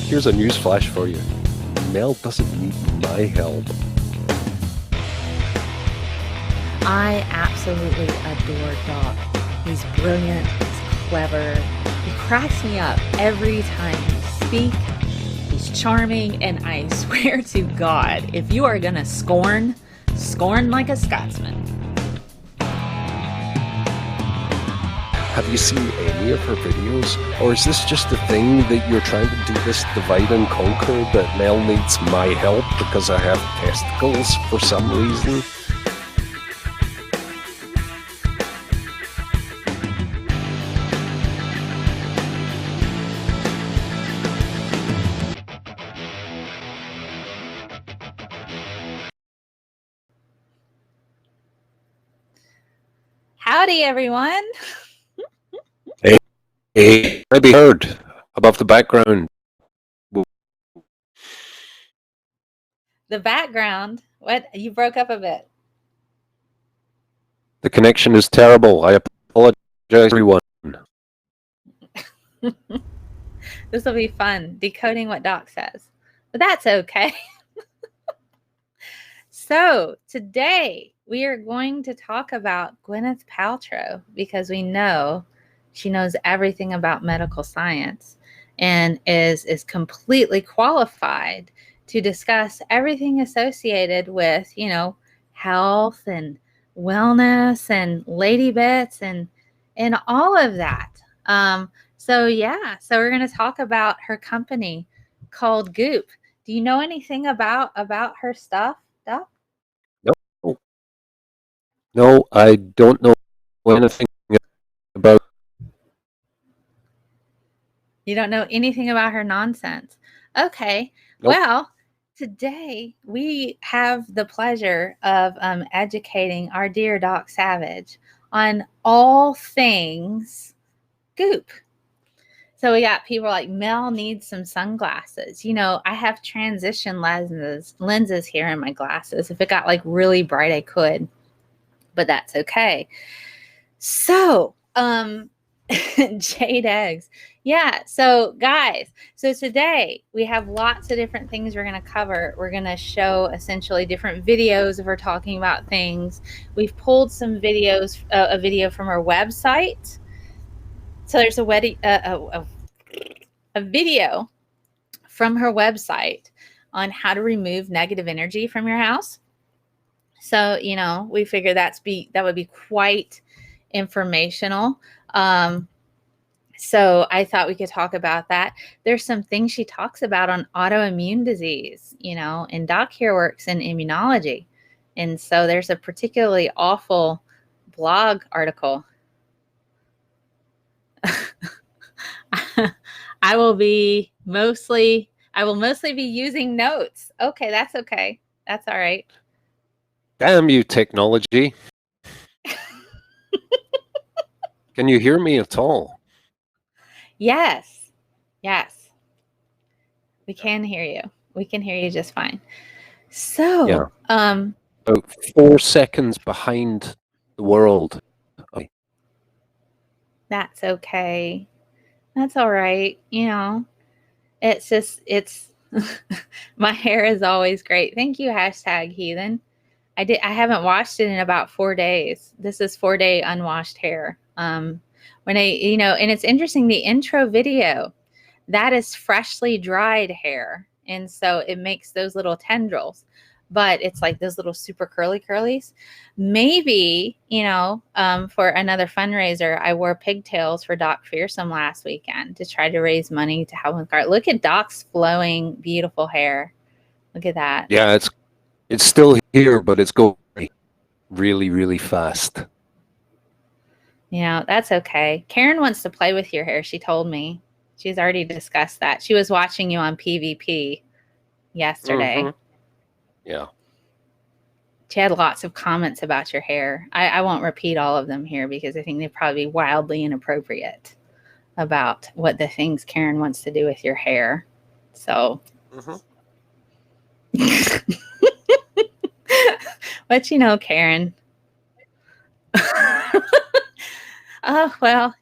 Here's a news flash for you. Mel doesn't need my help. I absolutely adore Doc. He's brilliant, he's clever, he cracks me up every time he speaks. He's charming, and I swear to God, if you are gonna scorn like a Scotsman. Have you seen any of her videos? Or is this just a thing that you're trying to do this divide and conquer, that Mel needs my help because I have testicles for some reason? Howdy, everyone. Hey, I be heard above the background. The background, what? You broke up a bit. The connection is terrible. I apologize, everyone. This will be fun, decoding what Doc says. But that's okay. So today we are going to talk about Gwyneth Paltrow because we know she knows everything about medical science and is completely qualified to discuss everything associated with, health and wellness and lady bits and all of that. So we're going to talk about her company called GOOP. Do you know anything about her stuff, Doc? No, I don't know anything about. You don't know anything about her nonsense. Okay. Nope. Well, today we have the pleasure of educating our dear Doc Savage on all things Goop. So we got people like Mel needs some sunglasses. I have transition lenses here in my glasses. If it got like really bright, I could, but that's okay. So, Jade eggs. Yeah. So, guys, today we have lots of different things we're going to cover. We're going to show essentially different videos of her talking about things. We've pulled some videos, a video from her website. So there's a video from her website on how to remove negative energy from your house. So, we figure that would be quite informational. So I thought we could talk about that. There's some things she talks about on autoimmune disease, and Doc here works in immunology. And so there's a particularly awful blog article. I will mostly be using notes. Okay, that's okay. That's all right. Damn you, technology. Can you hear me at all? Yes. We can hear you. We can hear you just fine. So, yeah. About 4 seconds behind the world. That's okay. That's all right. It's just, my hair is always great. Thank you, #heathen. I haven't washed it in about 4 days. This is 4-day unwashed hair. And it's interesting, the intro video, that is freshly dried hair. And so it makes those little tendrils, but it's like those little super curlies. Maybe, for another fundraiser, I wore pigtails for Doc Fearsome last weekend to try to raise money to help with Cart. Look at Doc's flowing, beautiful hair. Look at that. Yeah, it's still here, but it's going really, really fast. That's okay. Karen wants to play with your hair, she told me. She's already discussed that. She was watching you on PvP yesterday. Mm-hmm. Yeah. She had lots of comments about your hair. I won't repeat all of them here because I think they'd probably be wildly inappropriate about what the things Karen wants to do with your hair. So. Mm-hmm. But Karen. Oh, well,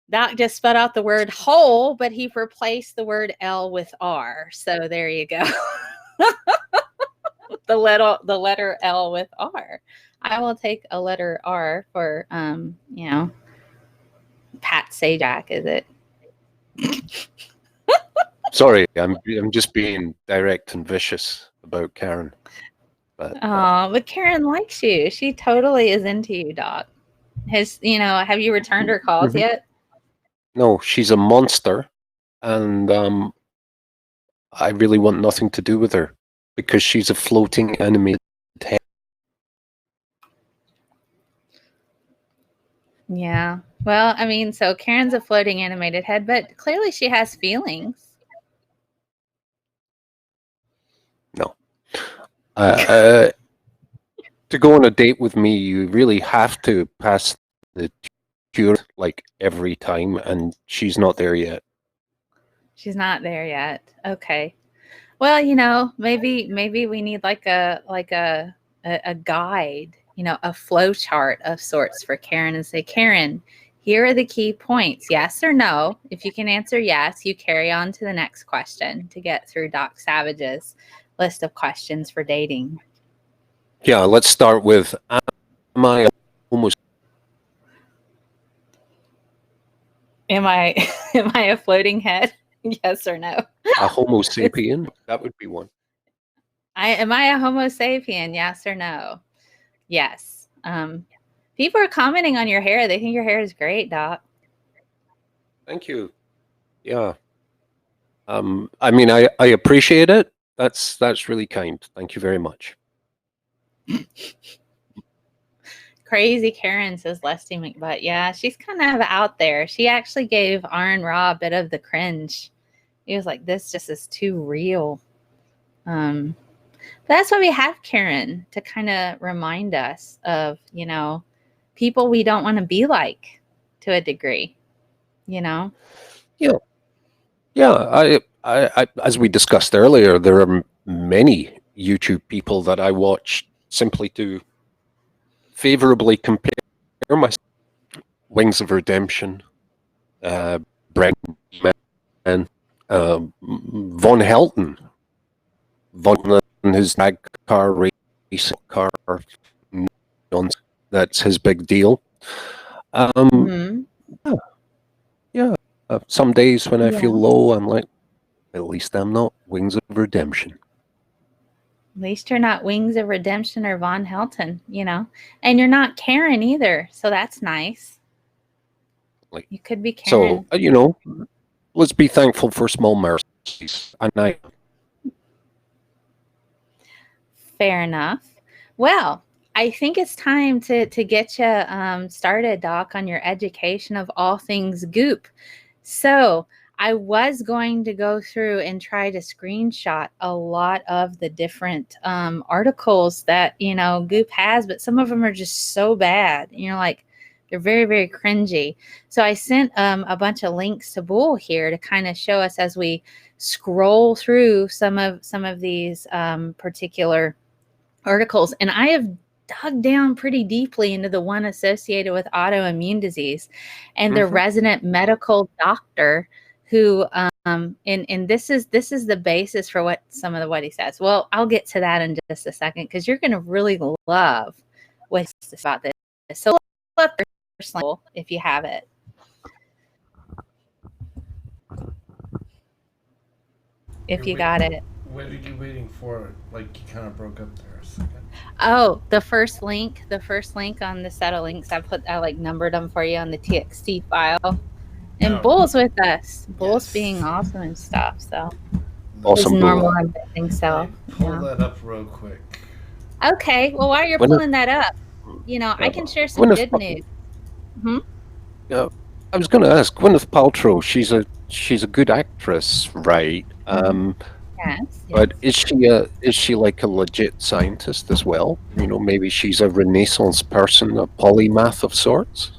Doc just spelled out the word whole, but he replaced the word L with R. So there you go. the letter L with R. I will take a letter R for Pat Sajak, is it? Sorry, I'm just being direct and vicious about Karen. But Karen likes you. She totally is into you, Doc. Have you returned her calls yet? No, she's a monster, and I really want nothing to do with her because she's a floating animated head. Yeah. Well, I mean, so Karen's a floating animated head, but clearly she has feelings. No. To go on a date with me, you really have to pass the cure like every time, and she's not there yet. She's not there yet. Okay. Well, maybe we need like a guide, a flow chart of sorts for Karen, and say, Karen, here are the key points. Yes or no. If you can answer yes, you carry on to the next question to get through Doc Savage's list of questions for dating. Yeah, let's start with, am I almost Am I a floating head? Yes or no? a Homo sapien? That would be one. Am I a Homo sapien? Yes or no? Yes. People are commenting on your hair. They think your hair is great, Doc. Thank you. Yeah. I mean, I appreciate it. That's really kind. Thank you very much. Crazy Karen, says Leslie McButt. Yeah, she's kind of out there. She actually gave Aaron Raw a bit of the cringe. He was like, this just is too real. That's why we have Karen, to kind of remind us of, people we don't want to be like to a degree, Yeah. Yeah. I as we discussed earlier, there are many YouTube people that I watch simply to favorably compare myself. Wings of Redemption, Brent Man, Von Helton, his drag car race car, that's his big deal. Yeah. Some days when I feel low, I'm like, at least I'm not Wings of Redemption. At least you're not Wings of Redemption or Von Helton, and you're not Karen either. So that's nice. Like, you could be Karen. So, let's be thankful for small mercies. And Fair enough. Well, I think it's time to get you started, Doc, on your education of all things GOOP. So I was going to go through and try to screenshot a lot of the different articles that, GOOP has, but some of them are just so bad. Like, they're very, very cringy. So I sent a bunch of links to Bull here to kind of show us as we scroll through some of these particular articles. And I have dug down pretty deeply into the one associated with autoimmune disease and the resident medical doctor who and this is the basis for what he says. Well, I'll get to that in just a second, because you're going to really love what's about this. So if you have it. If you got it. What are you waiting for? Like, you kind of broke up there a second. Oh, the first link on the set of links, I like numbered them for you on the TXT file. And Bull's with us. Bull's being awesome and stuff. So awesome. His normal unbending self. Pull that up real quick. Okay. Well, while you're pulling that up, I can share some good news. Yeah, I was going to ask, Gwyneth Paltrow. She's a good actress, right? Yes. But is she like a legit scientist as well? Maybe she's a Renaissance person, a polymath of sorts.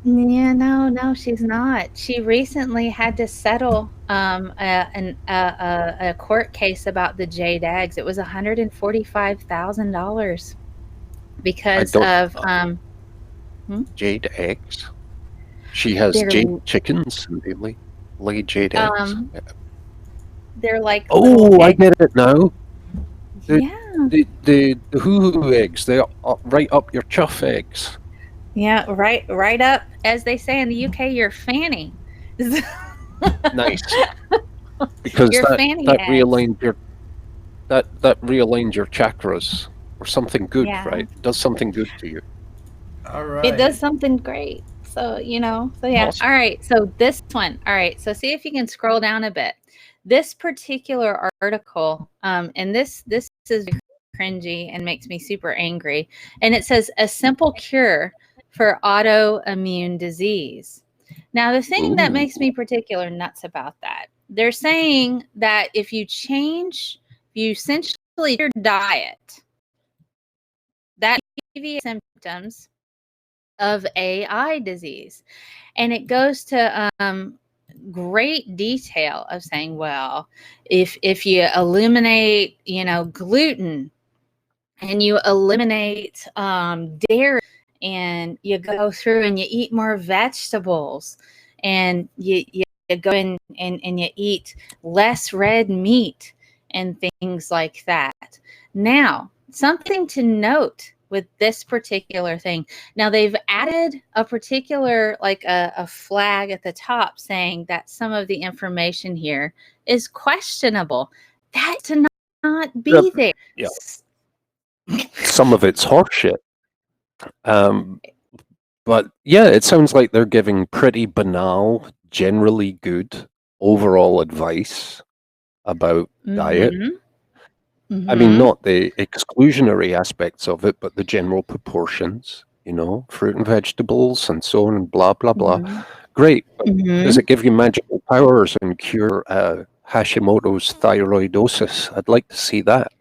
Yeah, no, she's not. She recently had to settle a court case about the jade eggs. It was $145,000 because of jade eggs. She has They're jade chickens, and they lay jade eggs. they're like little Oh, I egg. get it now. The Yeah, the hoo-hoo eggs, they're right up your chuff eggs. yeah, right up, as they say in the UK. Your fanny, Nice, because your fanny that eggs. realigns your that realigns your chakras or something good, Yeah, right? It does something good to you. All it does right. something great. So, so yeah. Awesome. All right. So this one. All right. So see if you can scroll down a bit. This particular article, and this is cringy and makes me super angry. And it says a simple cure for autoimmune disease. Now, the thing that Ooh. makes me particular nuts about that, they're saying that if you essentially your diet, that alleviates symptoms of AI disease. And it goes to great detail of saying, well, if you eliminate, gluten, and you eliminate dairy, and you go through and you eat more vegetables, and you go in and you eat less red meat and things like that. Now, something to note with this particular thing. Now, they've added a particular, like a flag at the top saying that some of the information here is questionable. That to not be there. Yeah. Some of it's horseshit. But yeah, it sounds like they're giving pretty banal, generally good overall advice about diet. Mm-hmm. I mean, Mm-hmm. not the exclusionary aspects of it, but the general proportions, fruit and vegetables and so on and blah, blah, blah. Mm-hmm. Great. But does Mm-hmm. it give you magical powers and cure Hashimoto's thyroidosis? I'd like to see that.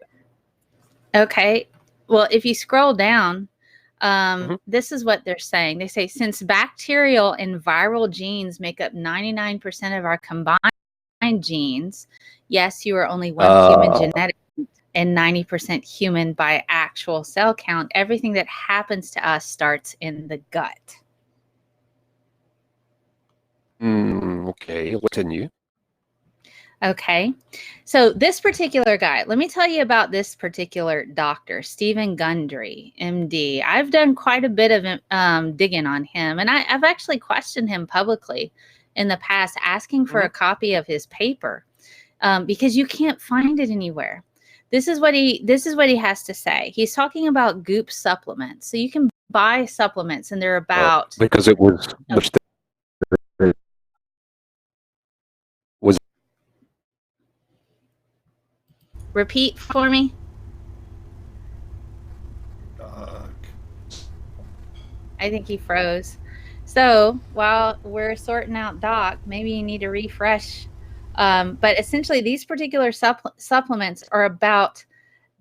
Okay. Well, if you scroll down, Mhm. this is what they're saying. They say, since bacterial and viral genes make up 99% of our combined genes, yes, you are only one human genetic and 90% human by actual cell count. Everything that happens to us starts in the gut. Okay, continue. Okay. So this particular guy, let me tell you about this particular doctor, Stephen Gundry, MD. I've done quite a bit of digging on him, and I've actually questioned him publicly in the past, asking for a copy of his paper, because you can't find it anywhere. This is what he has to say. He's talking about GOOP supplements. So you can buy supplements, and they're about Because it was was repeat for me. I think he froze. So while we're sorting out Doc, maybe you need to refresh. But essentially, these particular supplements are about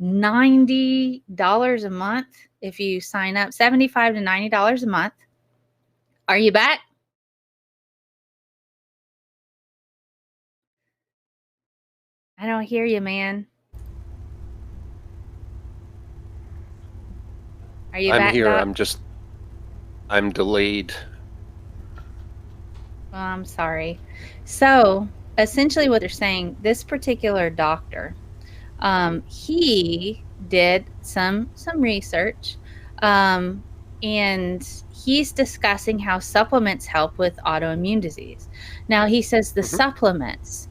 $90 a month if you sign up, $75 to $90 a month. Are you back? I don't hear you, man. Are you I'm back, here. Doc? I'm delayed. Oh, I'm sorry. So essentially, what they're saying, this particular doctor, he did some research, and he's discussing how supplements help with autoimmune disease. Now, he says the supplements,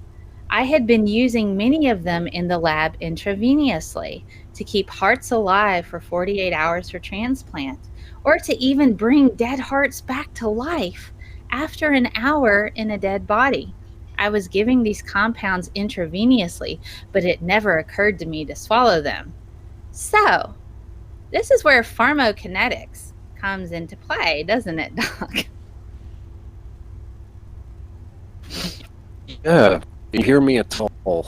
I had been using many of them in the lab intravenously to keep hearts alive for 48 hours for transplant, or to even bring dead hearts back to life after an hour in a dead body. I was giving these compounds intravenously, but it never occurred to me to swallow them. So, this is where pharmacokinetics comes into play, doesn't it, Doc? Yeah, can you hear me at all?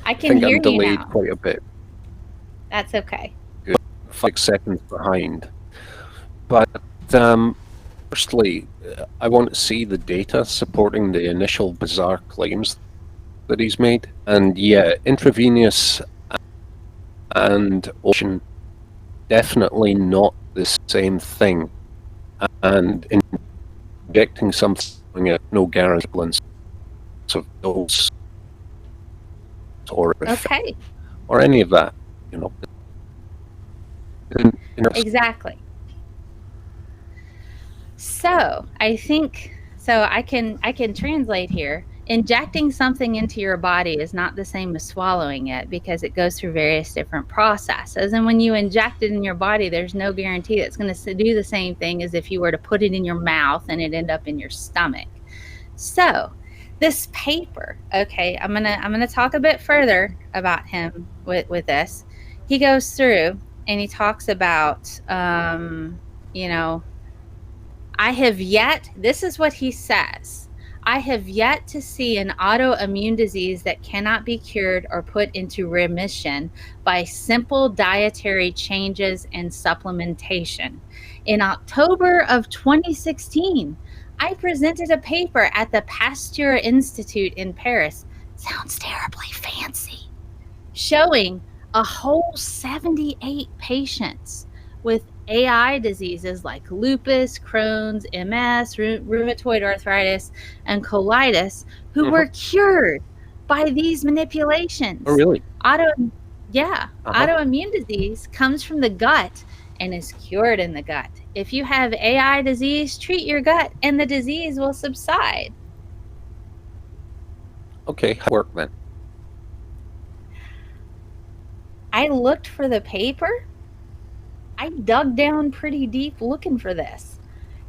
I I can think hear I'm you delayed now. quite a bit. That's okay. 5 seconds behind. But firstly, I want to see the data supporting the initial bizarre claims that he's made. And yeah, intravenous and ocean, definitely not the same thing. And injecting something at no guarantee of dose or effect Okay, or any of that, you know. exactly. So I think so I can translate here. Injecting something into your body is not the same as swallowing it because it goes through various different processes. And when you inject it in your body, there's no guarantee that's going to do the same thing as if you were to put it in your mouth and it end up in your stomach. So this paper, okay, I'm gonna talk a bit further about him with this. He goes through and he talks about you know this is what he says. I have yet to see an autoimmune disease that cannot be cured or put into remission by simple dietary changes and supplementation. In October of 2016, I presented a paper at the Pasteur Institute in Paris. Sounds terribly fancy, showing a whole 78 patients with AI diseases like lupus, Crohn's, MS, rheumatoid arthritis, and colitis who were cured by these manipulations. Oh, really? Autoimmune disease comes from the gut and is cured in the gut. If you have AI disease, treat your gut and the disease will subside. Okay, how work then? I looked for the paper. I dug down pretty deep looking for this.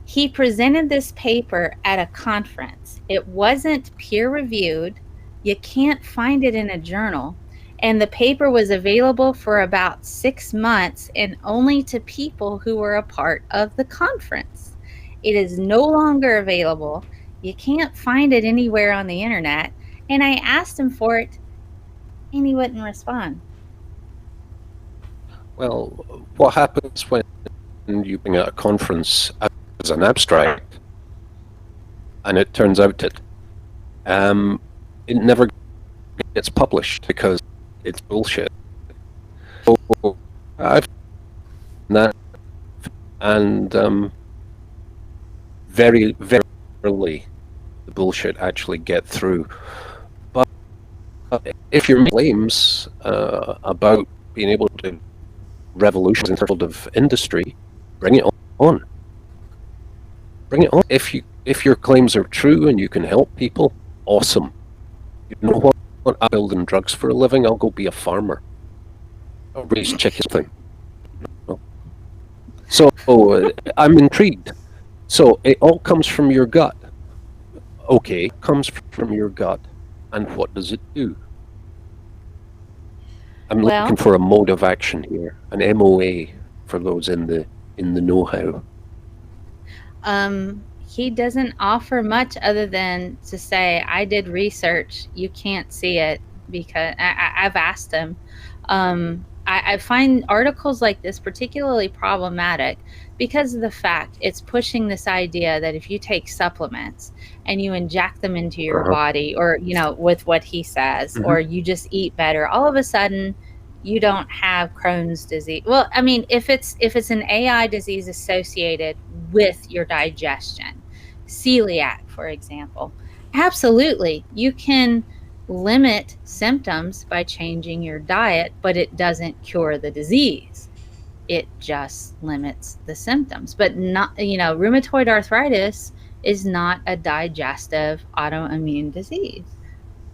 He presented this paper at a conference. It wasn't peer reviewed. You can't find it in a journal. And the paper was available for about 6 months and only to people who were a part of the conference. It is no longer available. You can't find it anywhere on the internet. And I asked him for it and he wouldn't respond. Well, what happens when you bring out a conference as an abstract and it turns out it never gets published because it's bullshit? So I've done that, and very, very rarely the bullshit actually get through. But if you're making claims about being able to revolutions in the field of industry, bring it on. Bring it on. If your claims are true and you can help people, awesome. You know what? I'm building drugs for a living. I'll go be a farmer. I'll raise chickens. So I'm intrigued. So it all comes from your gut. Okay, it comes from your gut, and what does it do? I'm looking for a mode of action here, an MOA for those in the know-how. He doesn't offer much other than to say, I did research. You can't see it because I've asked him. I find articles like this particularly problematic because of the fact it's pushing this idea that if you take supplements and you inject them into your body, or, with what he says, or you just eat better, all of a sudden you don't have Crohn's disease. Well, I mean, if it's an AI disease associated with your digestion, celiac, for example, absolutely, you can limit symptoms by changing your diet, but it doesn't cure the disease. It just limits the symptoms. But not, rheumatoid arthritis is not a digestive autoimmune disease.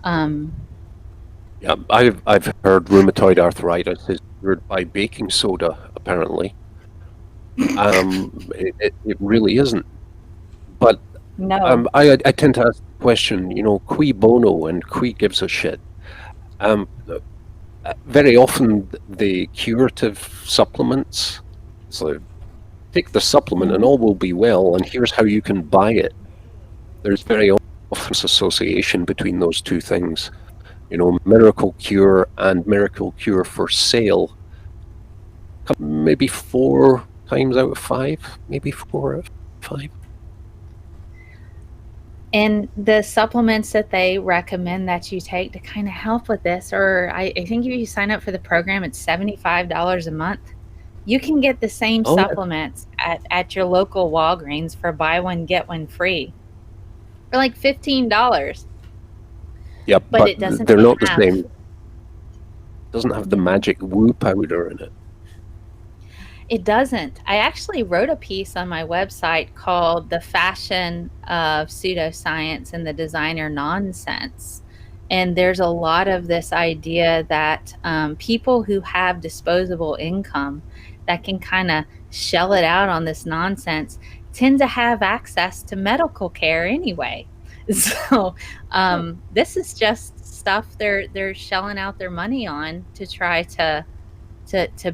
Yeah, I've heard rheumatoid arthritis is cured by baking soda, apparently. It really isn't. But no. I tend to ask the question, cui bono and cui gives a shit. Very often the curative supplements, so take the supplement and all will be well, and here's how you can buy it. There's very often association between those two things. Miracle cure and miracle cure for sale. Maybe 4 times out of 5, maybe 4 out of 5. And the supplements that they recommend that you take to kind of help with this, or I think if you sign up for the program, it's $75 a month. You can get the same Oh, yeah. supplements at your local Walgreens for buy one, get one free for like $15. Yeah, But but it doesn't they're not the have, same. Doesn't have the you know, magic woo powder in it. it doesn't. I actually wrote a piece on my website called The Fashion of Pseudoscience and the Designer Nonsense. And there's a lot of this idea that people who have disposable income that can kind of shell it out on this nonsense tend to have access to medical care anyway. So this is just stuff they're shelling out their money on to try to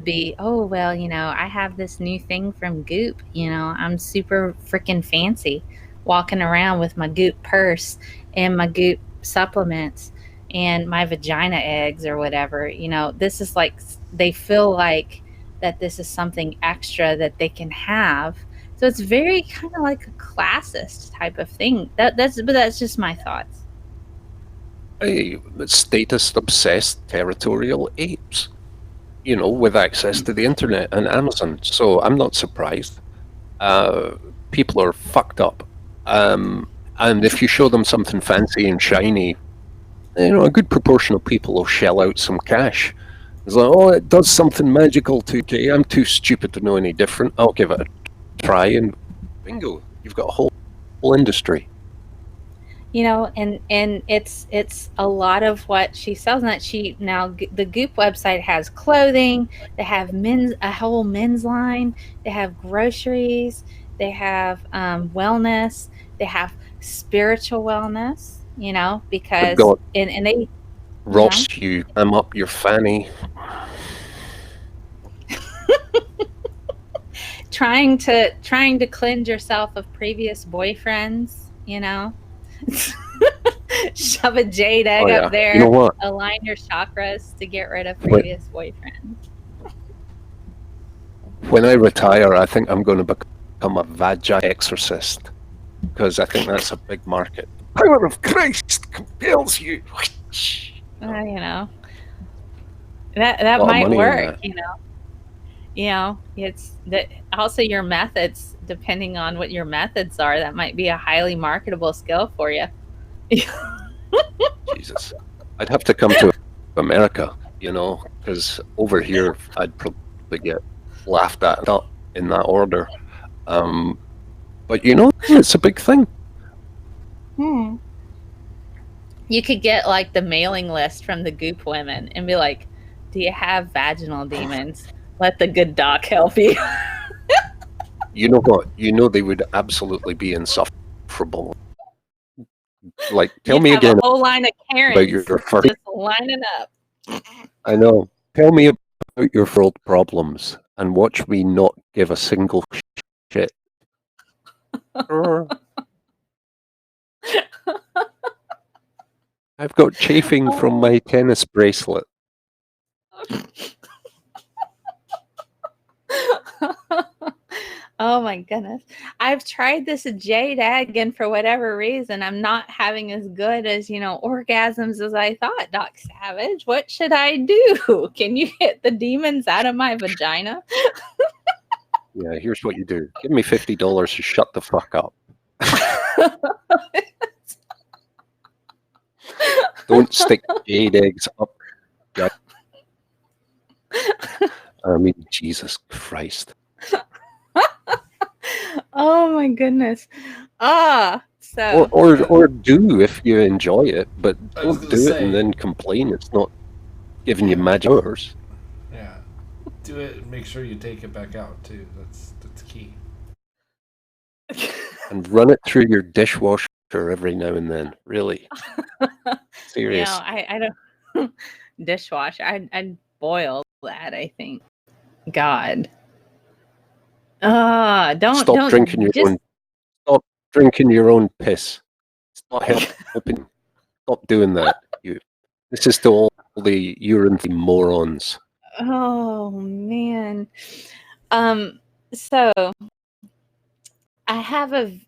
be, oh well, I have this new thing from Goop, I'm super freaking fancy walking around with my Goop purse and my Goop supplements and my vagina eggs or whatever. This is like, they feel like that this is something extra that they can have. So it's very kind of like a classist type of thing. That's just my thoughts. Hey, status obsessed territorial apes, with access to the internet and Amazon. So I'm not surprised. People are fucked up. And if you show them something fancy and shiny, a good proportion of people will shell out some cash. It's like, oh, it does something magical to me. I'm too stupid to know any different. I'll give it a try, and bingo, you've got a whole industry. And it's a lot of what she sells. And that the Goop website has clothing, they have a whole men's line, they have groceries, they have wellness, they have spiritual wellness, They've because got and they Ross, I'm up your fanny. trying to cleanse yourself of previous boyfriends, shove a jade egg Oh, yeah. up there, You know what? align your chakras to get rid of When, previous boyfriends. when I retire, I think I'm going to become a vagi exorcist, because I think that's a big market. The power of Christ compels you. That A lot of might money in work. that. It's that also your methods, depending on what your methods are, that might be a highly marketable skill for you. Jesus, I'd have to come to America, because over here I'd probably get laughed at, not in that order. But it's a big thing. You could get like the mailing list from the Goop women and be like, "Do you have vaginal demons? Let the good doc help you." You know what? They would absolutely be insufferable. Like, tell You'd me have again a whole line of about your Karens first. just lining up. I know. Tell me about your world problems and watch me not give a single shit. I've got chafing from my tennis bracelet. Oh my goodness. I've tried this jade egg, and for whatever reason, I'm not having as good as, orgasms as I thought, Doc Savage. What should I do? Can you get the demons out of my vagina? Yeah, here's what you do. Give me $50 to shut the fuck up. Don't stick jade eggs up. I mean, Jesus Christ. Oh my goodness. So Or do if you enjoy it, but I was don't gonna do it say. and then complain it's not giving you magic powers. Yeah. Do it and make sure you take it back out too. That's key. And run it through your dishwasher every now and then. Really. Serious. I don't dishwasher. I'd boil that, I think. God. Stop drinking your own piss. It's not helping. Stop doing that. This is to all the urine morons. Oh man. So I have a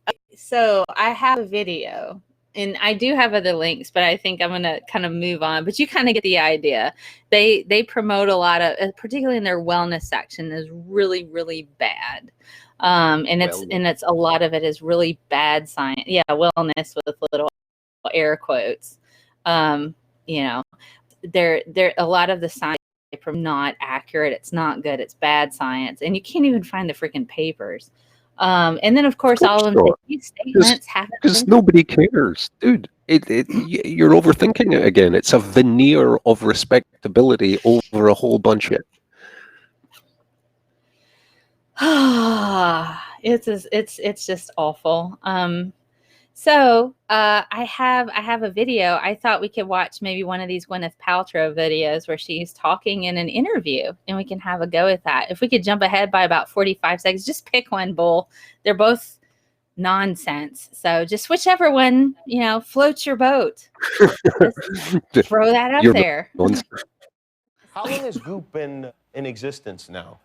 video and I do have other links, but I think I'm going to kind of move on. But you kind of get the idea. They promote a lot of, particularly in their wellness section, is really, really bad. And it's a lot of it is really bad science. Yeah, wellness with little air quotes. You know, they're a lot of the science from not accurate. It's not good. It's bad science, and you can't even find the freaking papers. And then of course all of them say these statements haven't because been. nobody cares, dude. You're overthinking it again. It's a veneer of respectability over a whole bunch of it. It's just awful. So I have a video. I thought we could watch maybe one of these Gwyneth Paltrow videos where she's talking in an interview, and we can have a go at that. If we could jump ahead by about 45 seconds, just pick one, Bull. They're both nonsense. So just whichever one, floats your boat. Just throw that up there. How long has GOOP been in existence now?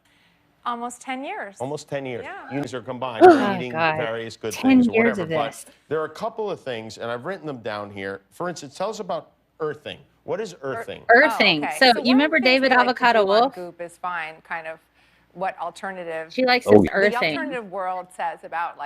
Almost 10 years. Almost 10 years. Yeah. Units are combined for eating various good things or whatever. But there are a couple of things, and I've written them down here. For instance, tell us about earthing. What is earthing? Earthing. Okay. So you remember David Avocado Wolf? GOOP is fine, kind of what alternative. She likes this earthing. The alternative world says about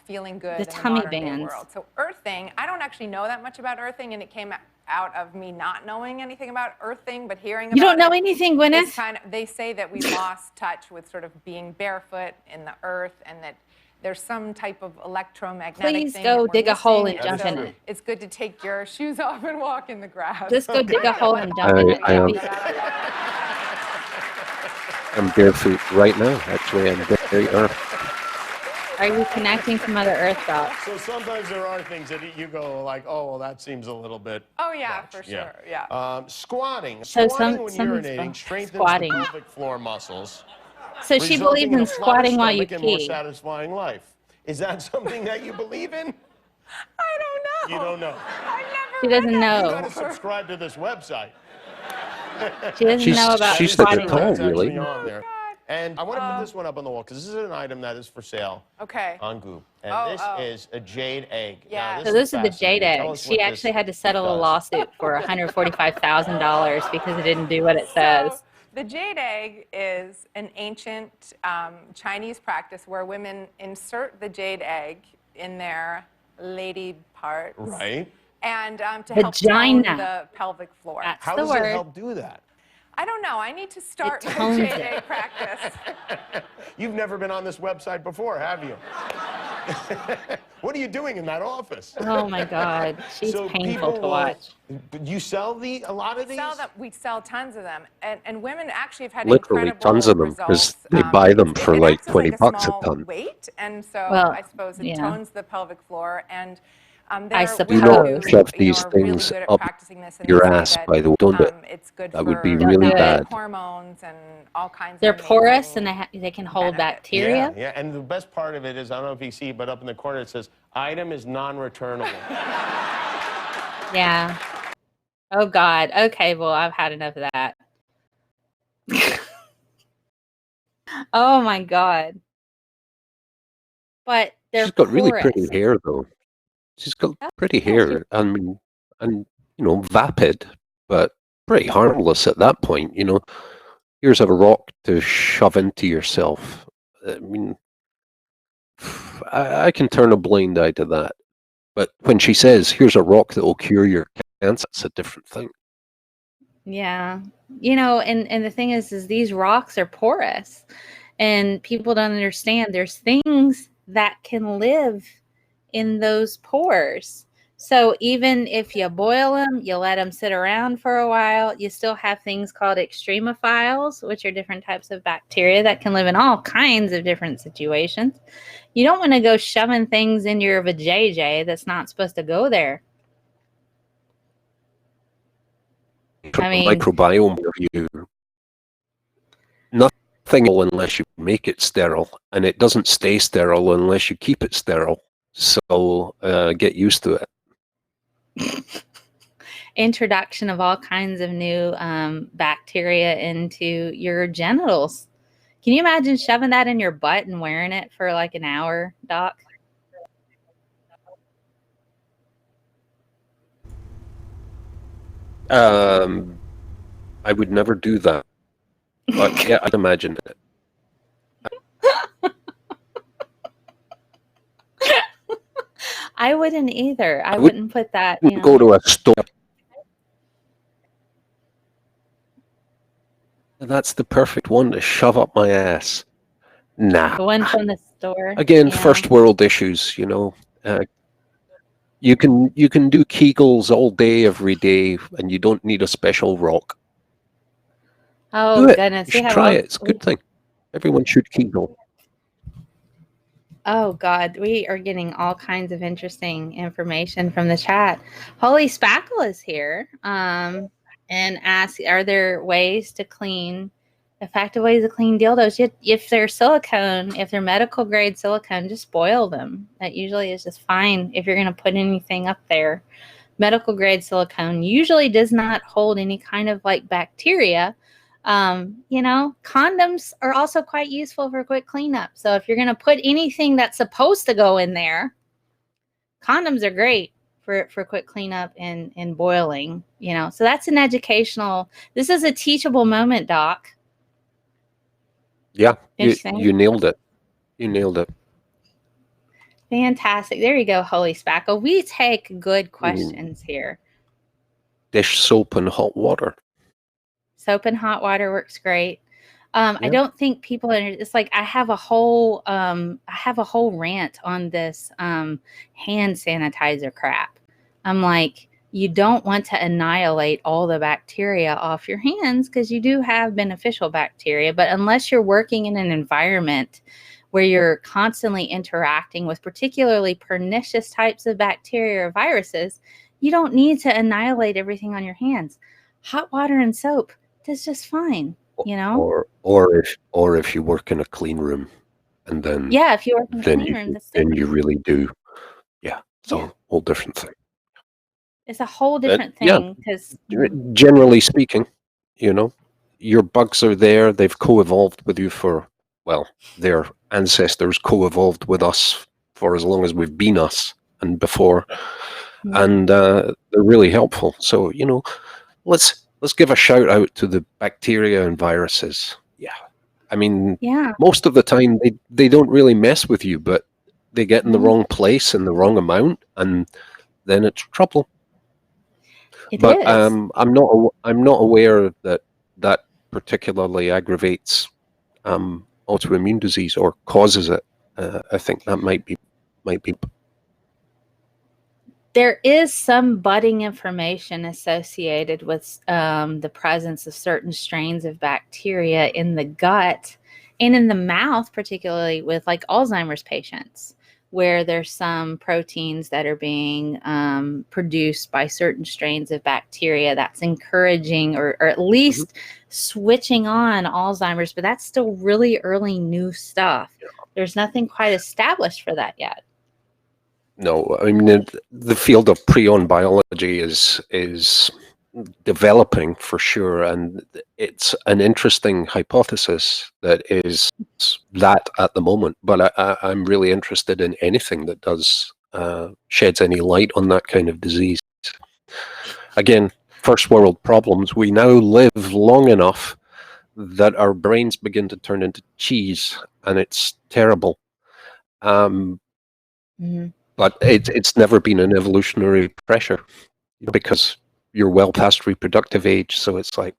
feeling good. The in tummy the modern day bands. world. So earthing, I don't actually know that much about earthing, and it came out of me not knowing anything about earthing, but hearing about it. You don't know anything, Gwyneth? They say that we lost touch with sort of being barefoot in the earth, and that there's some type of electromagnetic Please thing go that we're dig a hole and missing, jump in it. It's good to take your shoes off and walk in the grass. Just go dig a hole and jump in it. I'm barefoot right now. Actually, I'm very earth. Are you connecting from other Earth dots? So sometimes there are things that you go like, oh, well, that seems a little bit. Oh yeah, much. For sure. Yeah. Squatting. So Squatting when urinating strengthens squatting. the pelvic floor muscles. So she believes in squatting while you pee. And more satisfying life. Is that something that you believe in? I don't know. You don't know. I've never. She doesn't know. You got to subscribe to this website. She doesn't know about she's the squatting. Nicole, really. On there. And I want to put this one up on the wall because this is an item that is for sale on GOOP. And this is a jade egg. Yeah. So this is the jade egg. She actually had to settle a lawsuit for $145,000 because it didn't do what it says. So, the jade egg is an ancient Chinese practice where women insert the jade egg in their lady parts. Right. And to help tone the pelvic floor. That's How the does word. it help do that? I don't know. I need to start my tones jade it. egg practice. You've never been on this website before, have you? What are you doing in that office? Oh my God, she's So painful to people, watch. You sell a lot of these? We sell tons of them, and women actually have had Literally incredible tons of them because results. they buy them for It like acts as 20 a bucks a small ton. weight, and so Well, I suppose it yeah. tones the pelvic floor. And I there are suppose. women Do not who, shove these are really things good at up practicing this, and your they say ass, that, by the way. Don't do it. it's good That for would be Don't really do it. bad. hormones and all kinds. They're of porous amazing and they can hold benefits. bacteria. Yeah, and the best part of it is, I don't know if you see, but up in the corner it says, item is non-returnable. Yeah. Oh God. Okay. Well, I've had enough of that. Oh my God. But they're She's got really porous. pretty hair, though. She's got pretty hair. I mean, and vapid, but pretty harmless at that point. Here's a rock to shove into yourself. I mean, I can turn a blind eye to that. But when she says, "Here's a rock that will cure your cancer," it's a different thing. Yeah. And the thing is these rocks are porous, and people don't understand there's things that can live in those pores. So even if you boil them, you let them sit around for a while, you still have things called extremophiles, which are different types of bacteria that can live in all kinds of different situations. You don't want to go shoving things in your vajayjay that's not supposed to go there. I mean, microbiome review. Nothing unless you make it sterile, and it doesn't stay sterile unless you keep it sterile. So get used to it. Introduction of all kinds of new bacteria into your genitals. Can you imagine shoving that in your butt and wearing it for like an hour, Doc? I would never do that. But yeah, I'd imagine it. I wouldn't either. I wouldn't put that, Go to a store. That's the perfect one to shove up my ass. Nah. The one from the store. Again, first world issues, you can do Kegels all day, every day, and you don't need a special rock. Oh, do it. goodness. You should try it. It's a good thing. Everyone should Kegel. Oh, God. We are getting all kinds of interesting information from the chat. Holy Spackle is here and asks, are there ways to clean, effective ways to clean dildos? If they're silicone, if they're medical grade silicone, just boil them. That usually is just fine if you're going to put anything up there. Medical grade silicone usually does not hold any kind of like bacteria. Condoms are also quite useful for quick cleanup. So if you're going to put anything that's supposed to go in there, condoms are great for quick cleanup and boiling, So that's an educational, this is a teachable moment, Doc. Yeah, you nailed it. You nailed it. Fantastic. There you go, Holy Spackle. We take good questions here. Dish soap and hot water. Soap and hot water works great. I don't think people it's like I have a whole rant on this hand sanitizer crap. I'm like, you don't want to annihilate all the bacteria off your hands because you do have beneficial bacteria, but unless you're working in an environment where you're constantly interacting with particularly pernicious types of bacteria or viruses, you don't need to annihilate everything on your hands. Hot water and soap does just fine, Or if you work in a clean room, and then if you work in a clean room, then you really do. Yeah, it's a whole different thing. It's a whole different thing because generally speaking, your bugs are there. They've co-evolved with you their ancestors co-evolved with us for as long as we've been us and before, and they're really helpful. So let's give a shout out to the bacteria and viruses. Yeah, I mean, most of the time they don't really mess with you, but they get in the wrong place in the wrong amount, and then it's trouble. But I'm not aware that particularly aggravates autoimmune disease or causes it. I think that might be. There is some budding information associated with the presence of certain strains of bacteria in the gut and in the mouth, particularly with like Alzheimer's patients, where there's some proteins that are being produced by certain strains of bacteria that's encouraging or at least switching on Alzheimer's, but that's still really early new stuff. There's nothing quite established for that yet. No, I mean, the field of prion biology is developing for sure, and it's an interesting hypothesis that is that at the moment. But I'm really interested in anything that does sheds any light on that kind of disease. Again, first world problems. We now live long enough that our brains begin to turn into cheese, and it's terrible. But it's never been an evolutionary pressure, because you're well past reproductive age, so it's like,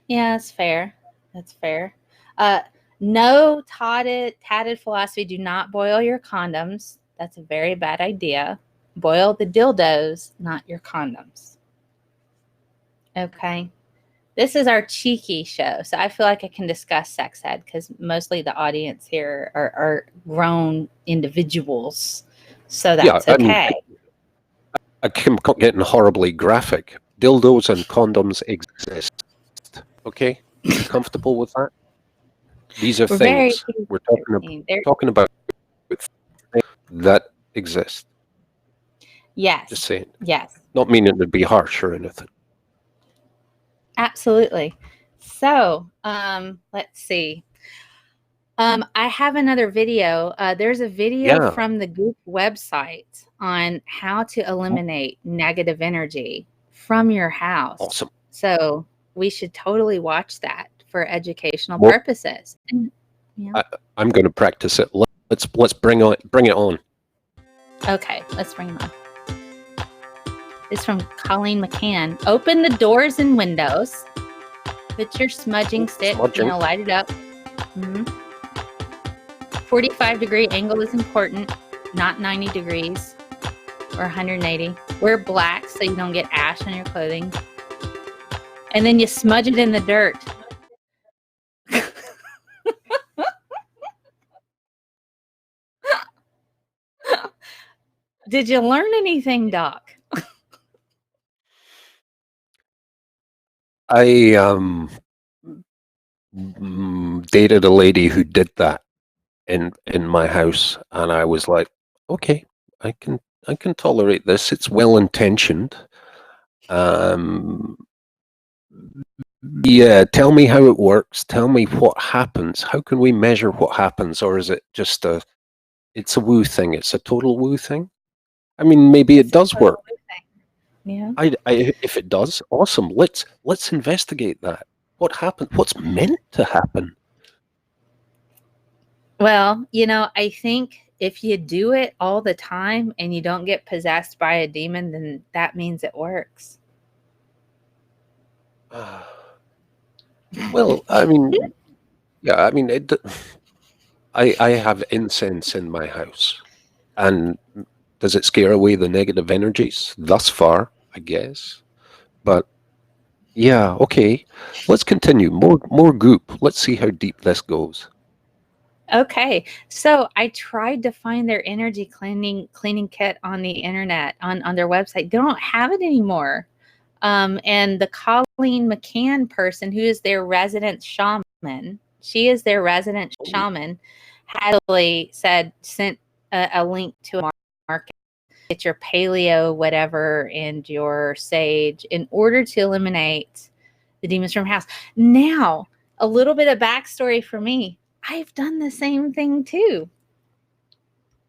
Yeah, that's fair. That's fair. No tatted philosophy. Do not boil your condoms. That's a very bad idea. Boil the dildos, not your condoms. Okay. This is our cheeky show, so I feel like I can discuss sex ed because mostly the audience here are grown individuals, so that's okay. I'm getting horribly graphic. Dildos and condoms exist. Okay, you comfortable with that? These are things we're talking about that exist. Yes. Just saying. Yes. Not meaning to be harsh or anything. Absolutely. So, let's see. I have another video. There's a video Yeah. from the GOOP website on how to eliminate negative energy from your house. Awesome. So we should totally watch that for educational Well, purposes. And, yeah. I'm going to practice it. Let's bring it on. Okay, let's bring it on. It's from Colleen McCann. Open the doors and windows. Put your smudging stick, Smudging. light it up. 45-degree angle is important, not 90 degrees or 180. Wear black so you don't get ash on your clothing. And then you smudge it in the dirt. Did you learn anything, Doc? I dated a lady who did that in my house, and I was like, okay, I can tolerate this. It's well intentioned. Yeah, tell me how it works. Tell me what happens. How can we measure what happens, or is it just it's a woo thing? It's a total woo thing. I mean, maybe it does work. Yeah. If it does, awesome. Let's investigate that. What happened? What's meant to happen? Well, I think if you do it all the time and you don't get possessed by a demon, then that means it works. Well, I mean, yeah, I mean, I have incense in my house, and does it scare away the negative energies? Thus far, I guess. But yeah, okay. Let's continue. More goop. Let's see how deep this goes. Okay, so I tried to find their energy cleaning kit on the internet on their website. They don't have it anymore. And the Colleen McCann person, who is their resident shaman, she is their resident shaman, hadly sent a link to a market. Get your paleo whatever and your sage in order to eliminate the demons from your house. Now, a little bit of backstory for me. I've done the same thing too.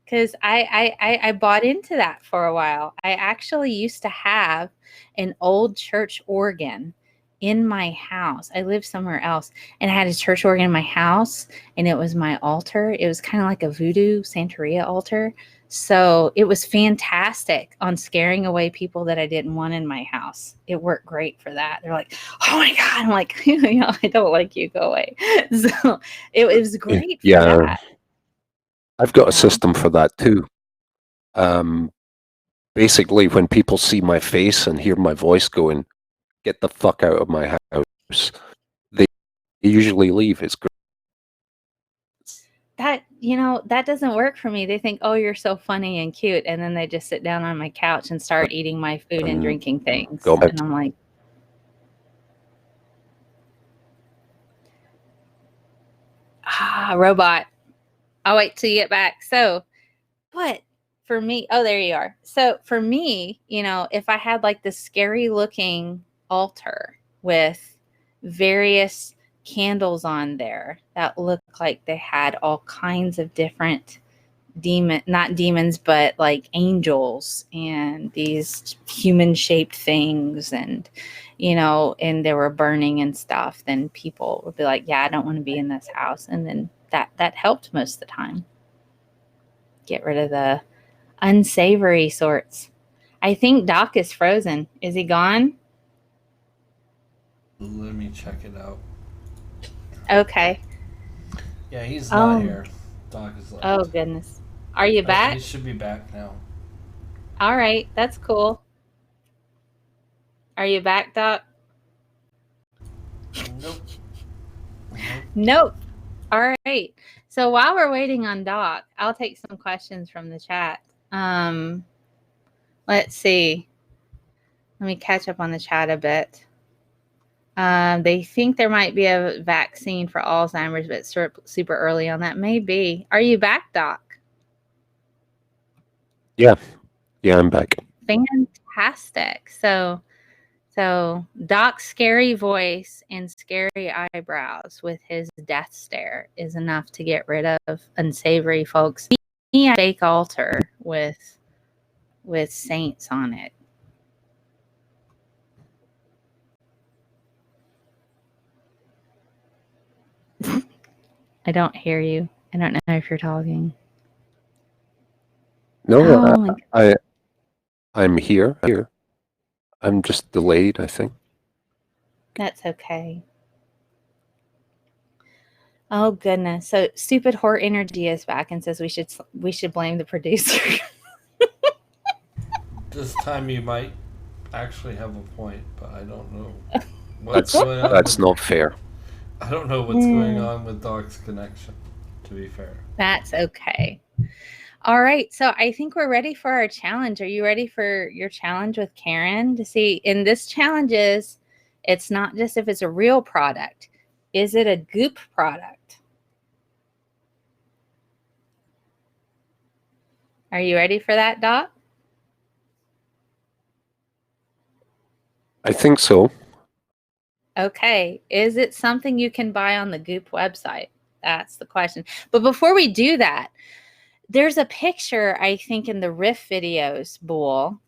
Because I bought into that for a while. I actually used to have an old church organ in my house. I lived somewhere else and I had a church organ in my house, and it was my altar. It was kind of like a voodoo Santeria altar. So it was fantastic on scaring away people that I didn't want in my house. It worked great for that. They're like, oh my God. I'm like, I don't like you. Go away. So it was great for that. I've got a system for that too. Basically, when people see my face and hear my voice going, "Get the fuck out of my house," they usually leave. It's great. That doesn't work for me. They think, oh, you're so funny and cute, and then they just sit down on my couch and start eating my food and drinking things. And I'm like, robot. I'll wait till you get back. So, but for me, oh, there you are. So for me, if I had like this scary looking altar with various candles on there that looked like they had all kinds of different not demons, but like angels and these human shaped things, and and they were burning and stuff, then people would be like, yeah, I don't want to be in this house. And then that helped most of the time get rid of the unsavory sorts. I think Doc is frozen. Is he gone? Let me check it out. Okay. Yeah, he's not here. Doc is left. Oh, goodness. Are you back? He should be back now. All right. That's cool. Are you back, Doc? Nope. Nope. All right. So while we're waiting on Doc, I'll take some questions from the chat. Let's see. Let me catch up on the chat a bit. They think there might be a vaccine for Alzheimer's, but super early on that. Maybe. Are you back, Doc? Yeah, I'm back. Fantastic. So So Doc's scary voice and scary eyebrows with his death stare is enough to get rid of unsavory folks. He had a fake altar with saints on it. I don't hear you. I don't know if you're talking. No, I'm here. I'm just delayed, I think. That's okay. Oh goodness! So stupid whore energy is back and says we should blame the producer. This time you might actually have a point, but I don't know what's going on. That's not fair. I don't know what's going on with Doc's connection, to be fair. That's okay. All right, so I think we're ready for our challenge. Are you ready for your challenge with Karen? To see, and this challenge is, it's not just if it's a real product. Is it a GOOP product? Are you ready for that, Doc? I think so. Okay. Is it something you can buy on the GOOP website? That's the question. But before we do that, there's a picture, I think, in the Riff videos, Bull.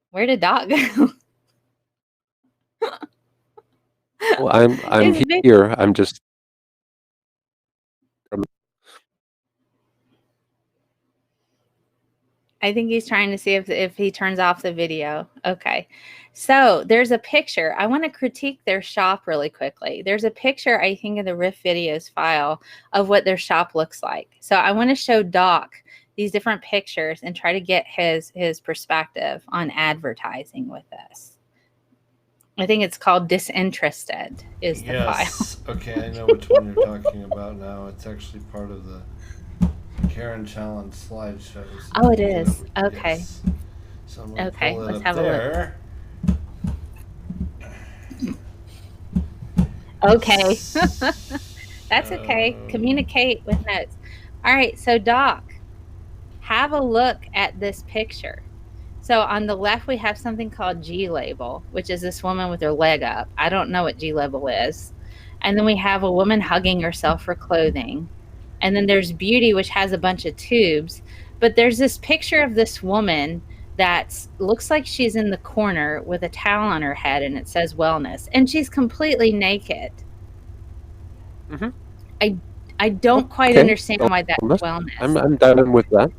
Where did Doc go? Well, I'm here. I'm just. I think he's trying to see if he turns off the video. Okay. So there's a picture. I want to critique their shop really quickly. There's a picture, I think, in the Riff videos file of what their shop looks like. So I want to show Doc these different pictures and try to get his perspective on advertising with this. I think it's called Disinterested is the file. Okay, I know which one you're talking about now. It's actually part of the Karen Challenge slideshows. Oh, it is. Okay. Yes. So I'm Okay, pull it let's up have there. a look. Okay. That's okay. Communicate with notes. All right, so Doc, have a look at this picture. So on the left, we have something called G-label, which is this woman with her leg up. I don't know what G-label is. And then we have a woman hugging herself for clothing. And then there's Beauty, which has a bunch of tubes. But there's this picture of this woman that looks like she's in the corner with a towel on her head, and it says wellness. And she's completely naked. Mm-hmm. I don't quite understand why that's wellness. I'm down with that.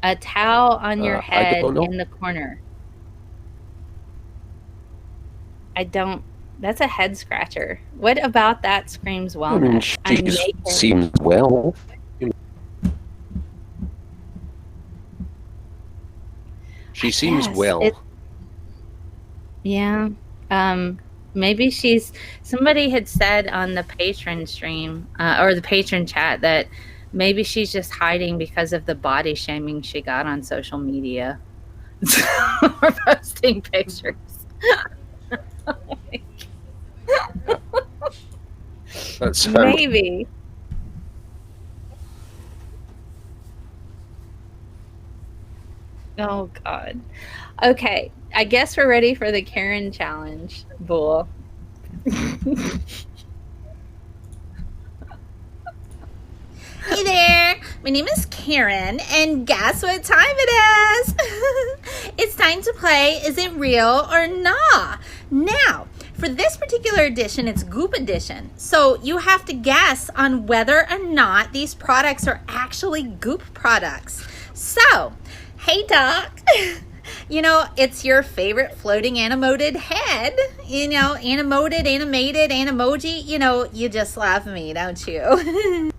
A towel on your head in the corner. That's a head scratcher. What about that screams wellness? I mean, she seems well. She seems well. Yeah. Maybe somebody had said on the patron stream or the patron chat that maybe she's just hiding because of the body shaming she got on social media. We're posting pictures. That's maybe. Oh God. Okay, I guess we're ready for the Karen challenge, Bull. Hey there, my name is Karen, and guess what time it is? It's time to play Is It Real or Nah? Now, for this particular edition, it's GOOP edition, so you have to guess on whether or not these products are actually GOOP products. So, hey Doc, you know, it's your favorite floating animated head, you know, animated, animoji, you know, you just love me, don't you?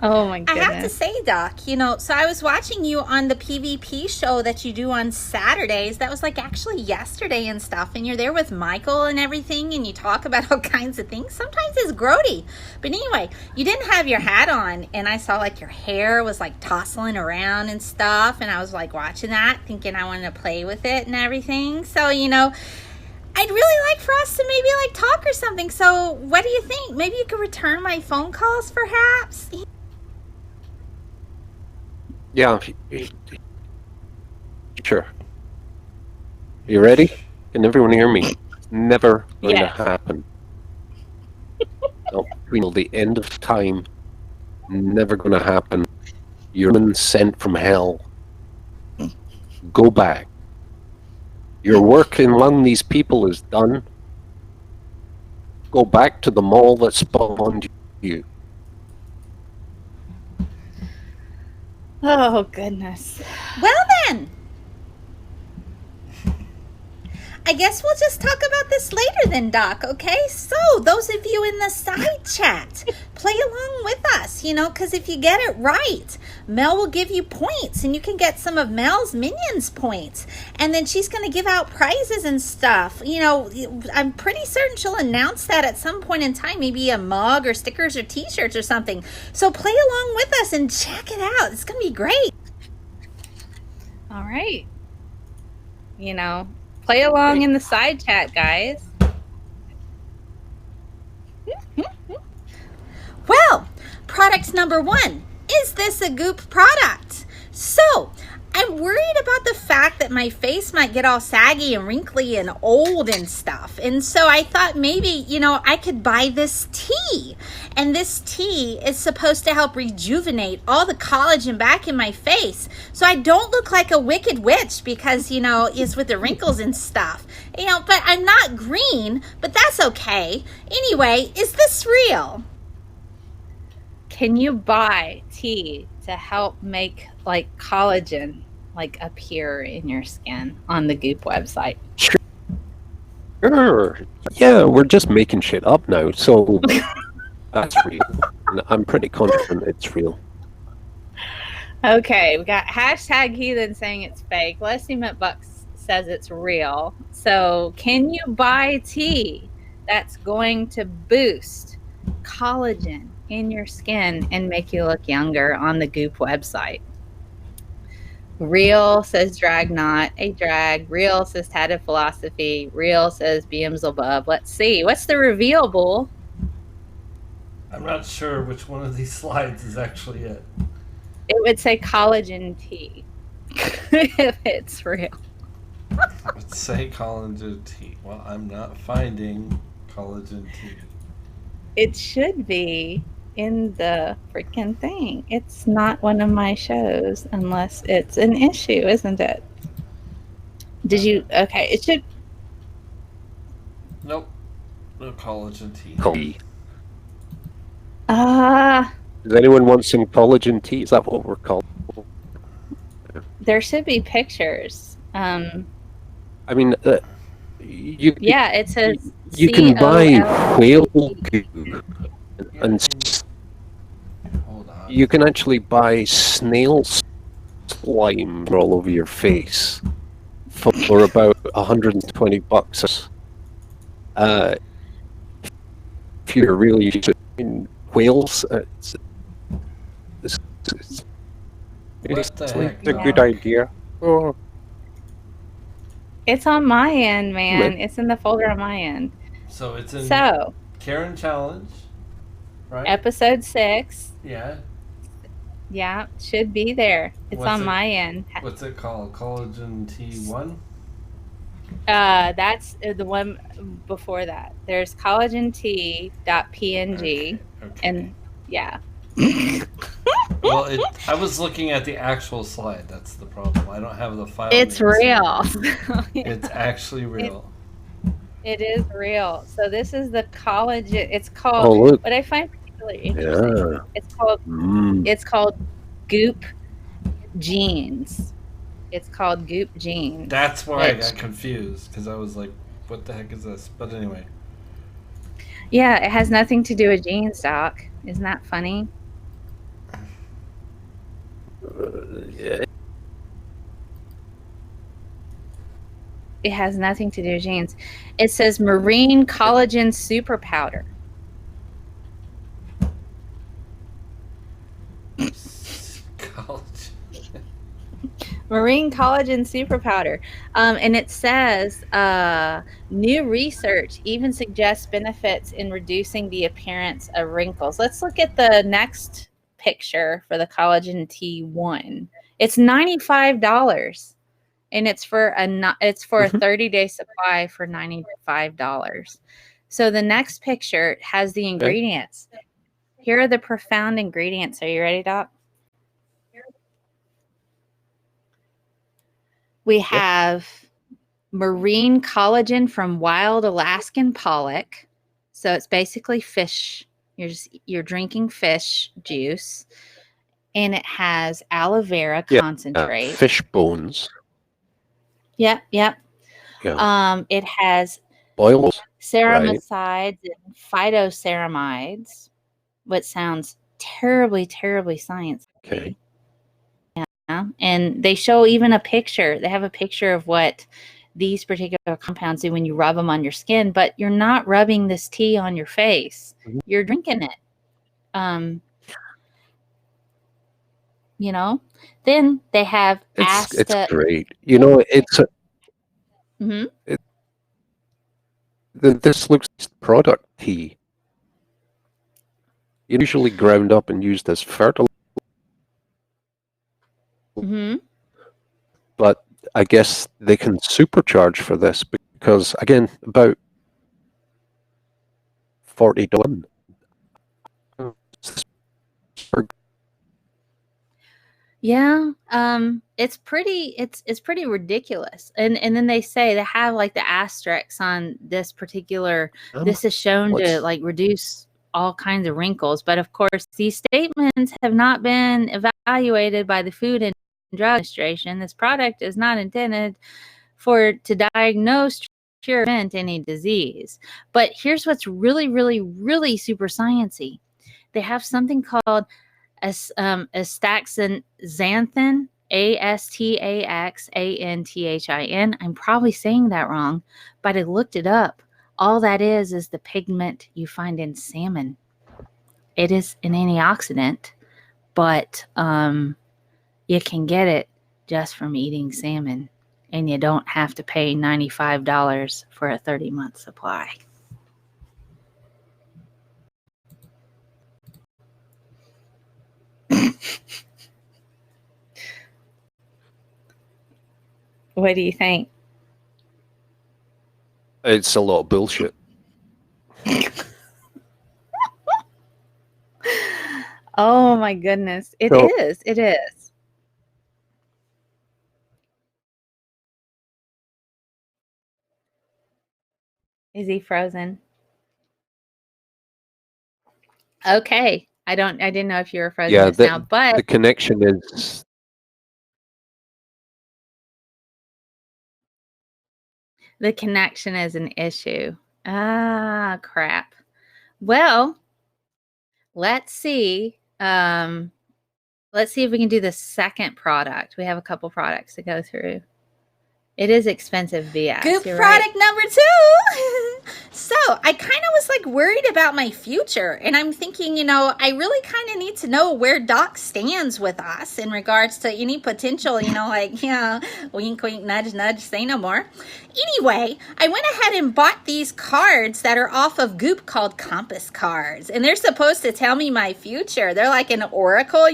Oh my goodness. I have to say, Doc, you know, so I was watching you on the PvP show that you do on Saturdays. That was like actually yesterday and stuff. And you're there with Michael and everything. And you talk about all kinds of things. Sometimes it's grody. But anyway, you didn't have your hat on. And I saw like your hair was like tossling around and stuff. And I was like watching that, thinking I wanted to play with it and everything. So, you know, I'd really like for us to maybe like talk or something. So what do you think? Maybe you could return my phone calls, perhaps? Yeah, sure. You ready? Can everyone hear me? It's never going to Yes. happen. No, until the end of time. Never going to happen. You're been sent from hell. Go back. Your work among these people is done. Go back to the mall that spawned you. Oh, goodness. Well then, I guess we'll just talk about this later then, Doc, okay? So, those of you in the side chat, play along with us, because if you get it right, Mel will give you points, and you can get some of Mel's minions points. And then she's going to give out prizes and stuff. I'm pretty certain she'll announce that at some point in time, maybe a mug or stickers or t-shirts or something. So play along with us and check it out. It's going to be great. All right. Play along in the side chat, guys. Well, product number 1. Is this a Goop product? So, I'm worried about the fact that my face might get all saggy and wrinkly and old and stuff. And so I thought maybe, I could buy this tea. And this tea is supposed to help rejuvenate all the collagen back in my face. So I don't look like a wicked witch because, it's with the wrinkles and stuff. But I'm not green, but that's okay. Anyway, is this real? Can you buy tea to help make collagen appear in your skin on the Goop website? Sure. Yeah, we're just making shit up now, so that's real. I'm pretty confident it's real. Okay, we got hashtag Heathen saying it's fake. Leslie McBucks says it's real. So can you buy tea that's going to boost collagen in your skin and make you look younger on the Goop website? Real says drag not a drag. Real says tatted philosophy. Real says Beelzebub. Let's see. What's the reveal, Bull? I'm not sure which one of these slides is actually it. It would say collagen tea if it's real. Let's say collagen tea. Well, I'm not finding collagen tea. It should be in the freaking thing. It's not one of my shows unless it's an issue, isn't it? Did you? Okay, it should. Nope. No collagen tea. Tea. Ah. Does anyone want some collagen tea? Is that what we're called? There should be pictures. I mean, you. Yeah, it says. You can buy whale goo, and you can actually buy snail slime all over your face for about $120. If you're really interested in whales, it's a good idea. Oh. It's on my end, man. It's in the folder on my end. So it's in Karen Challenge, right? Episode 6. Yeah. Yeah, should be there. It's on my end. What's it called? Collagen T1? That's the one before that. There's collagen.png and yeah. Well, I was looking at the actual slide. That's the problem. I don't have the file. It's real. It's actually real. It is real. So this is the collagen. It's called. What I find particularly interesting. Yeah. It's called Goop Jeans. It's called Goop Jeans. That's why I got confused because I was like, "What the heck is this?" But anyway. Yeah, it has nothing to do with jeans, Doc. Isn't that funny? It has nothing to do with jeans. It says marine collagen super powder. Marine collagen super powder. And it says new research even suggests benefits in reducing the appearance of wrinkles. Let's look at the next picture for the collagen T1. It's $95 and it's for a 30-day supply for $95. So the next picture has the ingredients. Here are the profound ingredients. Are you ready, Doc? We have marine collagen from wild Alaskan pollock. So it's basically fish. You're drinking fish juice. And it has aloe vera concentrate. Fish bones. Yep. Yeah. It has Boils, ceramicides and phytoceramides, what sounds terribly, terribly sciencey. Okay. Yeah. And they show even a picture. They have a picture of what these particular compounds do when you rub them on your skin, but you're not rubbing this tea on your face. Mm-hmm. You're drinking it. You know, then they have it's great. You know, it's a, this looks like product tea. Usually ground up and used as fertilizer. Mm-hmm. But I guess they can supercharge for this because, again, about $40. Yeah, it's pretty ridiculous. And then they say they have like the asterisks on this particular. This is shown to like reduce all kinds of wrinkles, but of course these statements have not been evaluated by the Food and Drug Administration. This product is not intended to diagnose, cure, or prevent any disease. But here's what's really, really, really super sciencey. They have something called astaxanthin, astaxanthin. I'm probably saying that wrong, but I looked it up. All that is the pigment you find in salmon. It is an antioxidant, but you can get it just from eating salmon, and you don't have to pay $95 for a 30-month supply. What do you think? It's a lot of bullshit. Oh my goodness. It is. Is he frozen? Okay. I didn't know if you were frozen just now, but the connection is. The connection is an issue. Ah, crap. Well, let's see. Let's see if we can do the second product. We have a couple products to go through. It is expensive, BS. Goop product number 2. So I kind of was like worried about my future, and I'm thinking, I really kind of need to know where Doc stands with us in regards to any potential, wink, wink, nudge, nudge, say no more. Anyway, I went ahead and bought these cards that are off of Goop called compass cards, and they're supposed to tell me my future. They're like an oracle,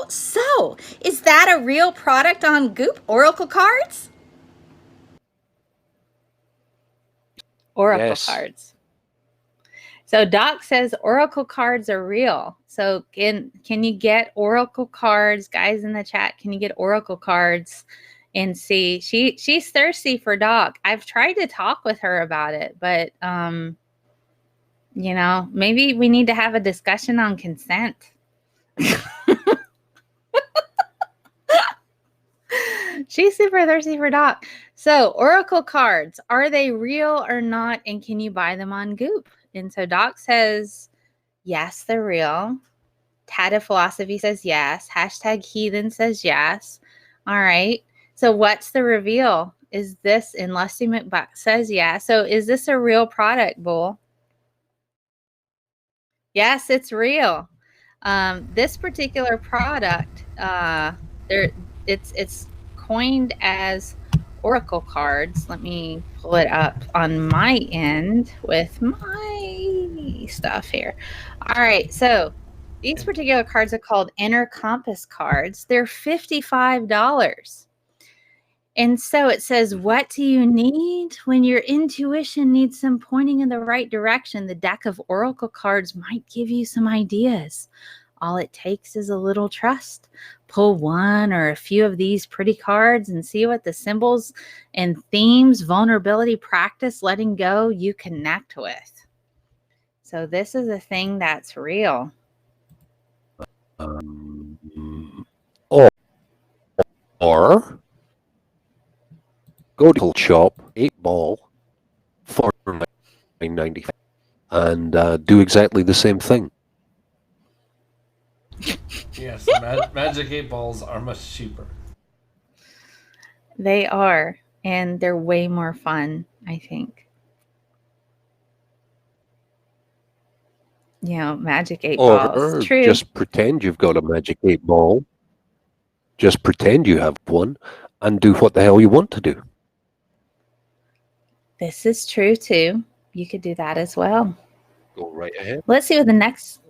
So is that a real product on Goop, oracle cards? Oracle cards. So Doc says oracle cards are real. So can you get oracle cards, guys in the chat? Can you get oracle cards and see? She's thirsty for Doc. I've tried to talk with her about it, but maybe we need to have a discussion on consent. She's super thirsty for Doc. So oracle cards, are they real or not? And can you buy them on Goop? And so Doc says, yes, they're real. Tata Philosophy says yes. Hashtag Heathen says yes. All right. So what's the reveal? Is this, and Lusty McBuck says yeah. So is this a real product, Bull? Yes, it's real. This particular product, it's coined as oracle cards. Let me pull it up on my end with my stuff here. All right, so these particular cards are called inner compass cards. They're $55. And so it says, what do you need when your intuition needs some pointing in the right direction? The deck of oracle cards might give you some ideas. All it takes is a little trust. Pull one or a few of these pretty cards and see what the symbols and themes, vulnerability, practice, letting go, you connect with. So this is a thing that's real. Or go to the shop, 8-ball, for $9.95, and do exactly the same thing. Yes, Magic 8 balls are much cheaper. They are, and they're way more fun, I think. You know, Magic 8 balls. Or True. just pretend you've got a Magic 8 ball. Just pretend you have one and do what the hell you want to do. This is true too. You could do that as well. Go right ahead. Let's see what the next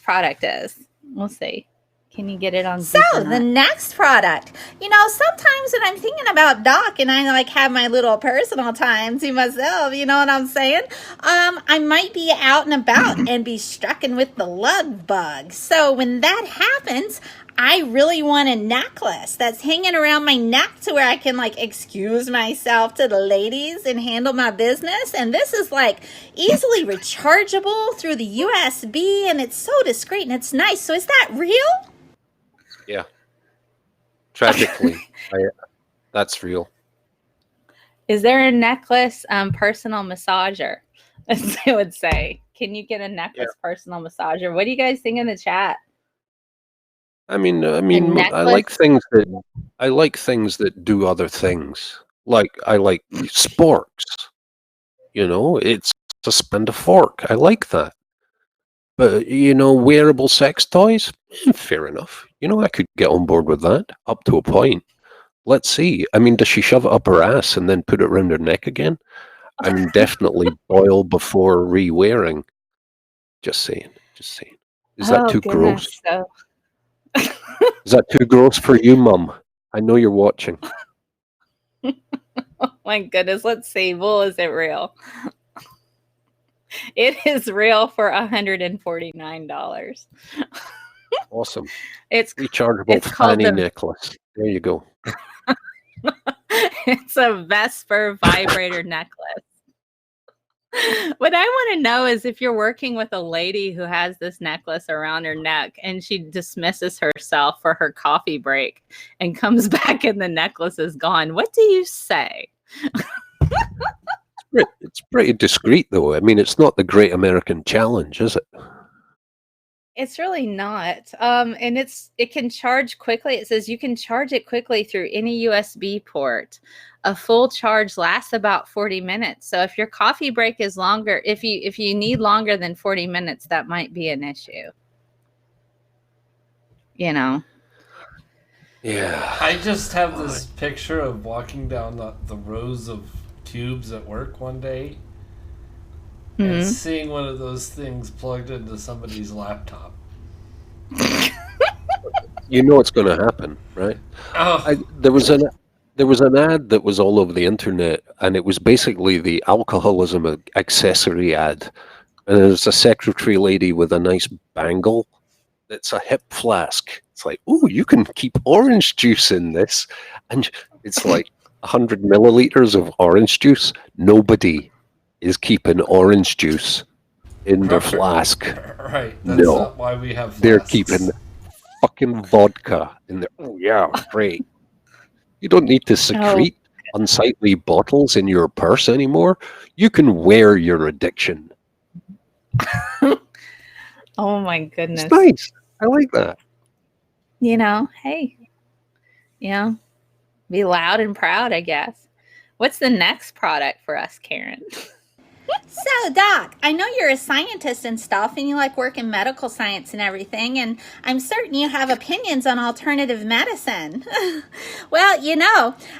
product is. We'll see. Can you get it on? So the next product, sometimes when I'm thinking about Doc and I have my little personal time to myself, you know what I'm saying? I might be out and about and be strucken with the love bug. So when that happens, I really want a necklace that's hanging around my neck to where I can excuse myself to the ladies and handle my business. And this is easily rechargeable through the USB, and it's so discreet and it's nice. So is that real? Yeah. Tragically, that's real. Is there a necklace personal massager? As I would say. Can you get a necklace personal massager? What do you guys think in the chat? I mean, I like things that do other things. Like I like sporks. It's a spend a fork. I like that. But wearable sex toys, fair enough. I could get on board with that up to a point. Let's see. I mean, does she shove it up her ass and then put it around her neck again? And definitely boil before re-wearing. Just saying. Is that too gross? Is that too gross for you, Mum? I know you're watching. Oh my goodness. Let's see. Well, is it real? It is real for $149. Awesome. It's rechargeable fanny necklace. There you go. It's a Vesper vibrator necklace. What I want to know is if you're working with a lady who has this necklace around her neck and she dismisses herself for her coffee break and comes back and the necklace is gone, what do you say? It's pretty discreet, though. I mean, it's not the Great American Challenge, is it? It's really not. And it can charge quickly. It says you can charge it quickly through any USB port. A full charge lasts about 40 minutes. So if your coffee break is longer, if you need longer than 40 minutes, that might be an issue. Yeah. I just have this picture of walking down the rows of tubes at work one day and seeing one of those things plugged into somebody's laptop. You know what's going to happen, right? There was an ad that was all over the internet, and it was basically the alcoholism accessory ad. And there's a secretary lady with a nice bangle. It's a hip flask. It's like, ooh, you can keep orange juice in this. And it's like 100 milliliters of orange juice. Nobody is keeping orange juice in their flask. Right. That's not why we have flasks. They're keeping fucking vodka in there. Oh, yeah, great. You don't need to secrete unsightly bottles in your purse anymore. You can wear your addiction. Oh, my goodness. It's nice. I like that. Hey, be loud and proud, I guess. What's the next product for us, Karen? So, Doc, I know you're a scientist and stuff, and you like work in medical science and everything, and I'm certain you have opinions on alternative medicine. Well,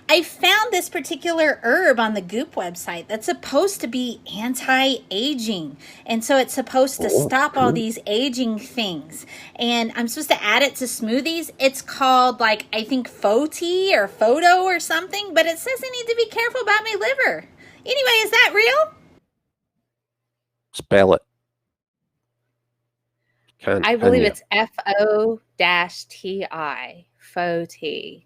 I found this particular herb on the GOOP website that's supposed to be anti-aging, and so it's supposed to stop all these aging things, and I'm supposed to add it to smoothies. It's called, I think Foti or Photo or something, but it says I need to be careful about my liver. Anyway, is that real? Spell it. I believe it's F-O-T-I. Foti.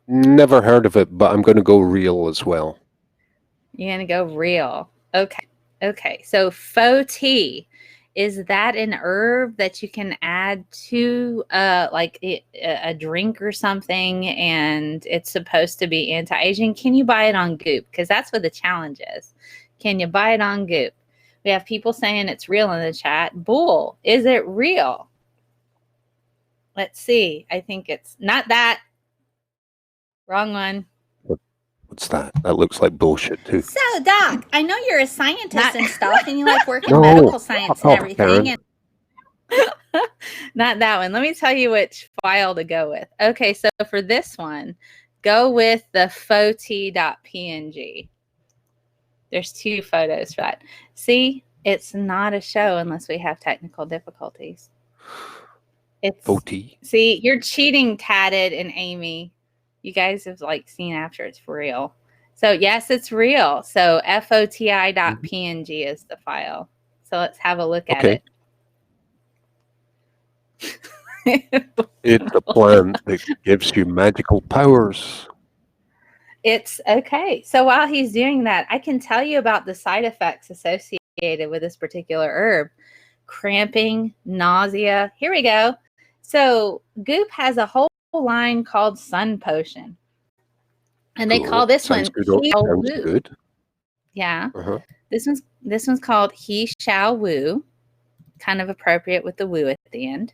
Never heard of it, but I'm going to go real as well. You're going to go real. Okay. So Foti, is that an herb that you can add to a drink or something, and it's supposed to be anti-aging? Can you buy it on Goop? Because that's what the challenge is. Can you buy it on Goop? We have people saying it's real in the chat. Bull, is it real? Let's see. I think it's not that. Wrong one. What's that? That looks like bullshit too. So, Doc, I know you're a scientist and stuff, and you like work in medical science and everything. And not that one. Let me tell you which file to go with. Okay, so for this one, go with the foti.png. There's 2 photos for that. See, it's not a show unless we have technical difficulties. It's Foti. See, you're cheating, Tatted and Amy. You guys have seen after it's for real. So yes, it's real. So foti.png is the file. So let's have a look at it. It's a plant that gives you magical powers. It's okay. So while he's doing that, I can tell you about the side effects associated with this particular herb. Cramping, nausea. Here we go. So Goop has a whole line called Sun Potion. And they call this one He Shall Woo. Good. Yeah. This one's called He Shall Woo. Kind of appropriate with the woo at the end.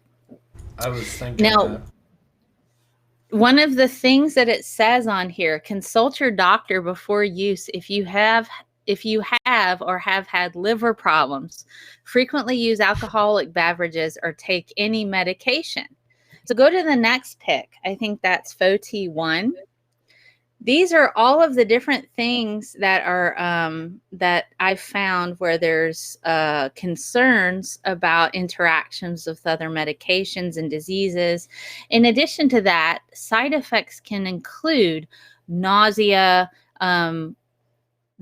I was thinking that. One of the things that it says on here, consult your doctor before use if you have or have had liver problems, frequently use alcoholic beverages, or take any medication. So go to the next pick. I think that's Foti 1. These are all of the different things that are that I've found where there's concerns about interactions with other medications and diseases. In addition to that, side effects can include nausea,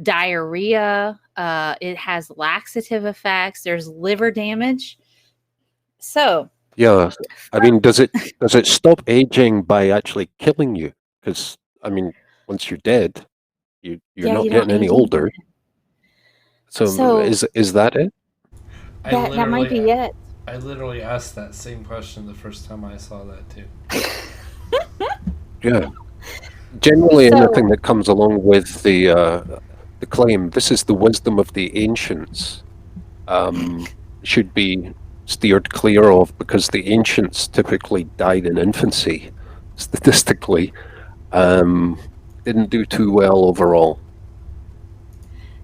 diarrhea. It has laxative effects. There's liver damage. So yeah, I mean, does it stop aging by actually killing you? Because I mean, once you're dead, you're not getting any older. So is that it? That might be it. I literally asked that same question the first time I saw that too. Yeah. Generally, anything that comes along with the claim, this is the wisdom of the ancients, should be steered clear of, because the ancients typically died in infancy, statistically. Didn't do too well overall.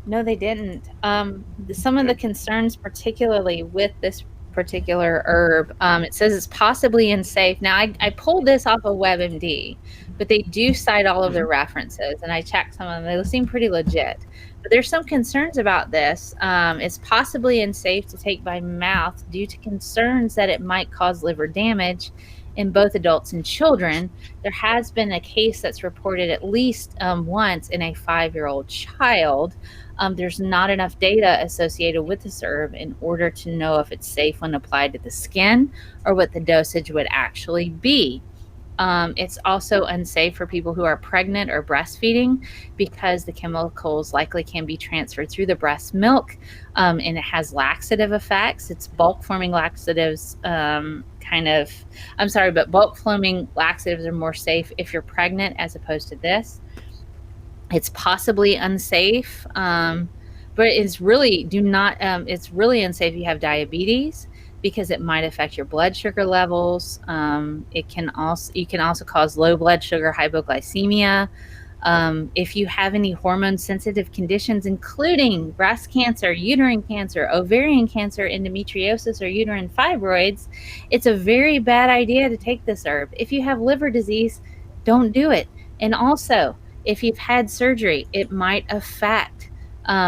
No, they didn't. Some of the concerns, particularly with this particular herb, it says it's possibly unsafe. Now, I pulled this off of WebMD, but they do cite all of their references, and I checked some of them. They seem pretty legit. But there's some concerns about this. It's possibly unsafe to take by mouth due to concerns that it might cause liver damage in both adults and children. There has been a case that's reported at least once in a 5-year-old child. There's not enough data associated with this herb in order to know if it's safe when applied to the skin or what the dosage would actually be. It's also unsafe for people who are pregnant or breastfeeding because the chemicals likely can be transferred through the breast milk, and it has laxative effects. It's bulk forming laxatives, but bulk forming laxatives are more safe if you're pregnant as opposed to this. It's possibly unsafe, but it's really it's really unsafe if you have diabetes, because it might affect your blood sugar levels. You can also cause low blood sugar, hypoglycemia. If you have any hormone sensitive conditions, including breast cancer, uterine cancer, ovarian cancer, endometriosis, or uterine fibroids, it's a very bad idea to take this herb. If you have liver disease, don't do it. And also, if you've had surgery, it might affect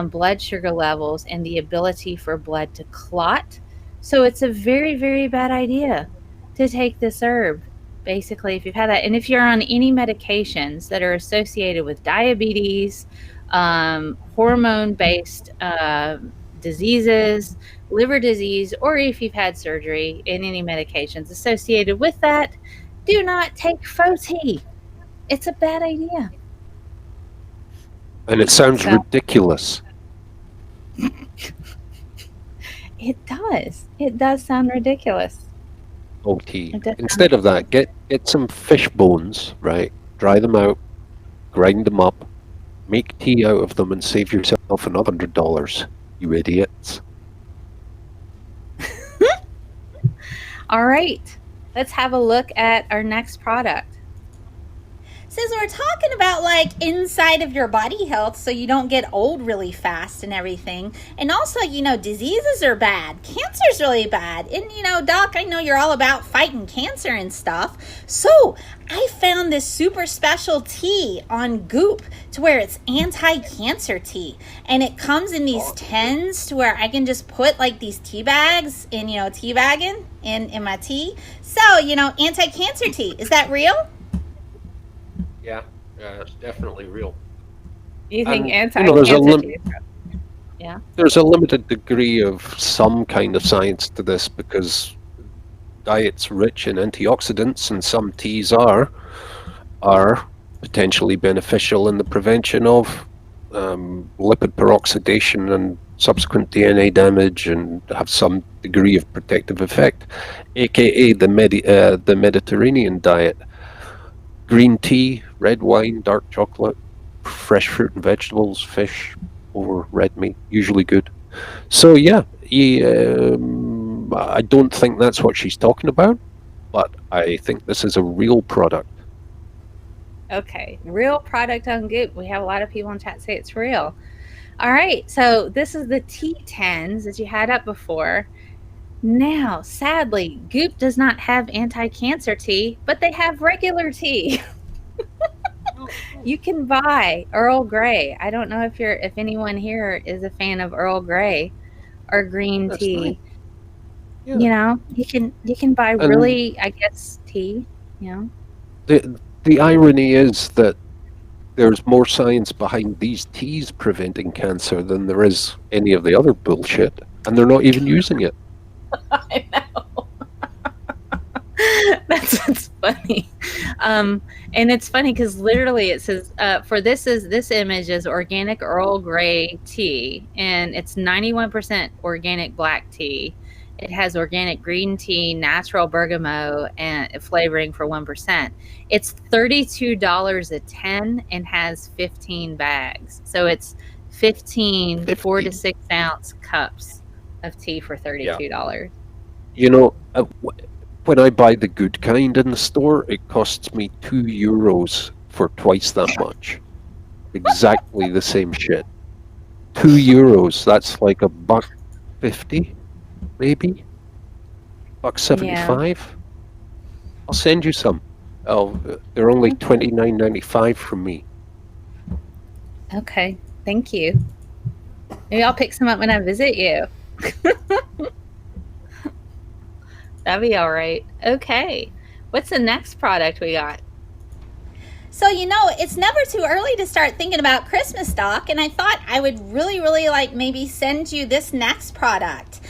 blood sugar levels and the ability for blood to clot. So it's a very, very bad idea to take this herb, basically, if you've had that. And if you're on any medications that are associated with diabetes, hormone-based diseases, liver disease, or if you've had surgery and any medications associated with that, do not take FOT. It's a bad idea. And it sounds ridiculous. It does. It does sound ridiculous. OT. Instead of that, get some fish bones, right? Dry them out, grind them up, make tea out of them, and save yourself another $100. You idiots. All right. Let's have a look at our next product. Since we're talking about like inside of your body health so you don't get old really fast and everything, and also, you know, diseases are bad, cancer's really bad, and you know, Doc, I know you're all about fighting cancer and stuff, so I found this super special tea on Goop to where it's anti-cancer tea, and it comes in these tins to where I can just put like these tea bags in, you know, tea bagging in my tea. So, you know, anti-cancer tea, is that real? Yeah, it's definitely real. You think And, anti-cancer tea? Yeah. There's a limited degree of some kind of science to this because diet's rich in antioxidants, and some teas are potentially beneficial in the prevention of lipid peroxidation and subsequent DNA damage, and have some degree of protective effect, aka the Mediterranean diet. Green tea, red wine, dark chocolate, fresh fruit and vegetables, fish over red meat, usually good. So yeah, I don't think that's what she's talking about, but I think this is a real product. Okay, real product on Goop. We have a lot of people in chat say it's real. All right, so this is the T10s that you had up before. Now, sadly, Goop does not have anti-cancer tea, but they have regular tea. You can buy Earl Grey. I don't know if anyone here is a fan of Earl Grey or green tea. Nice. Yeah. You know, you can buy really, I guess, tea. You know, the irony is that there's more science behind these teas preventing cancer than there is any of the other bullshit, and they're not even using it. I know. That's funny. And it's funny because literally it says this image is organic Earl Grey tea, and it's 91% organic black tea. It has organic green tea, natural bergamot, and flavoring for 1%. It's $32 a 10 and has 15 bags. So it's 15 4 to 6 ounce cups of tea for $32. Yeah. You know, when I buy the good kind in the store, it costs me €2 for twice that much. Exactly the same shit. €2. That's like $1.50, maybe $1.75. Yeah. I'll send you some. They're only $29.95 from me. Okay, thank you. Maybe I'll pick some up when I visit you. That'd be all right. Okay. What's the next product we got? So, you know, it's never too early to start thinking about Christmas, Doc, and I thought I would really like maybe send you this next product.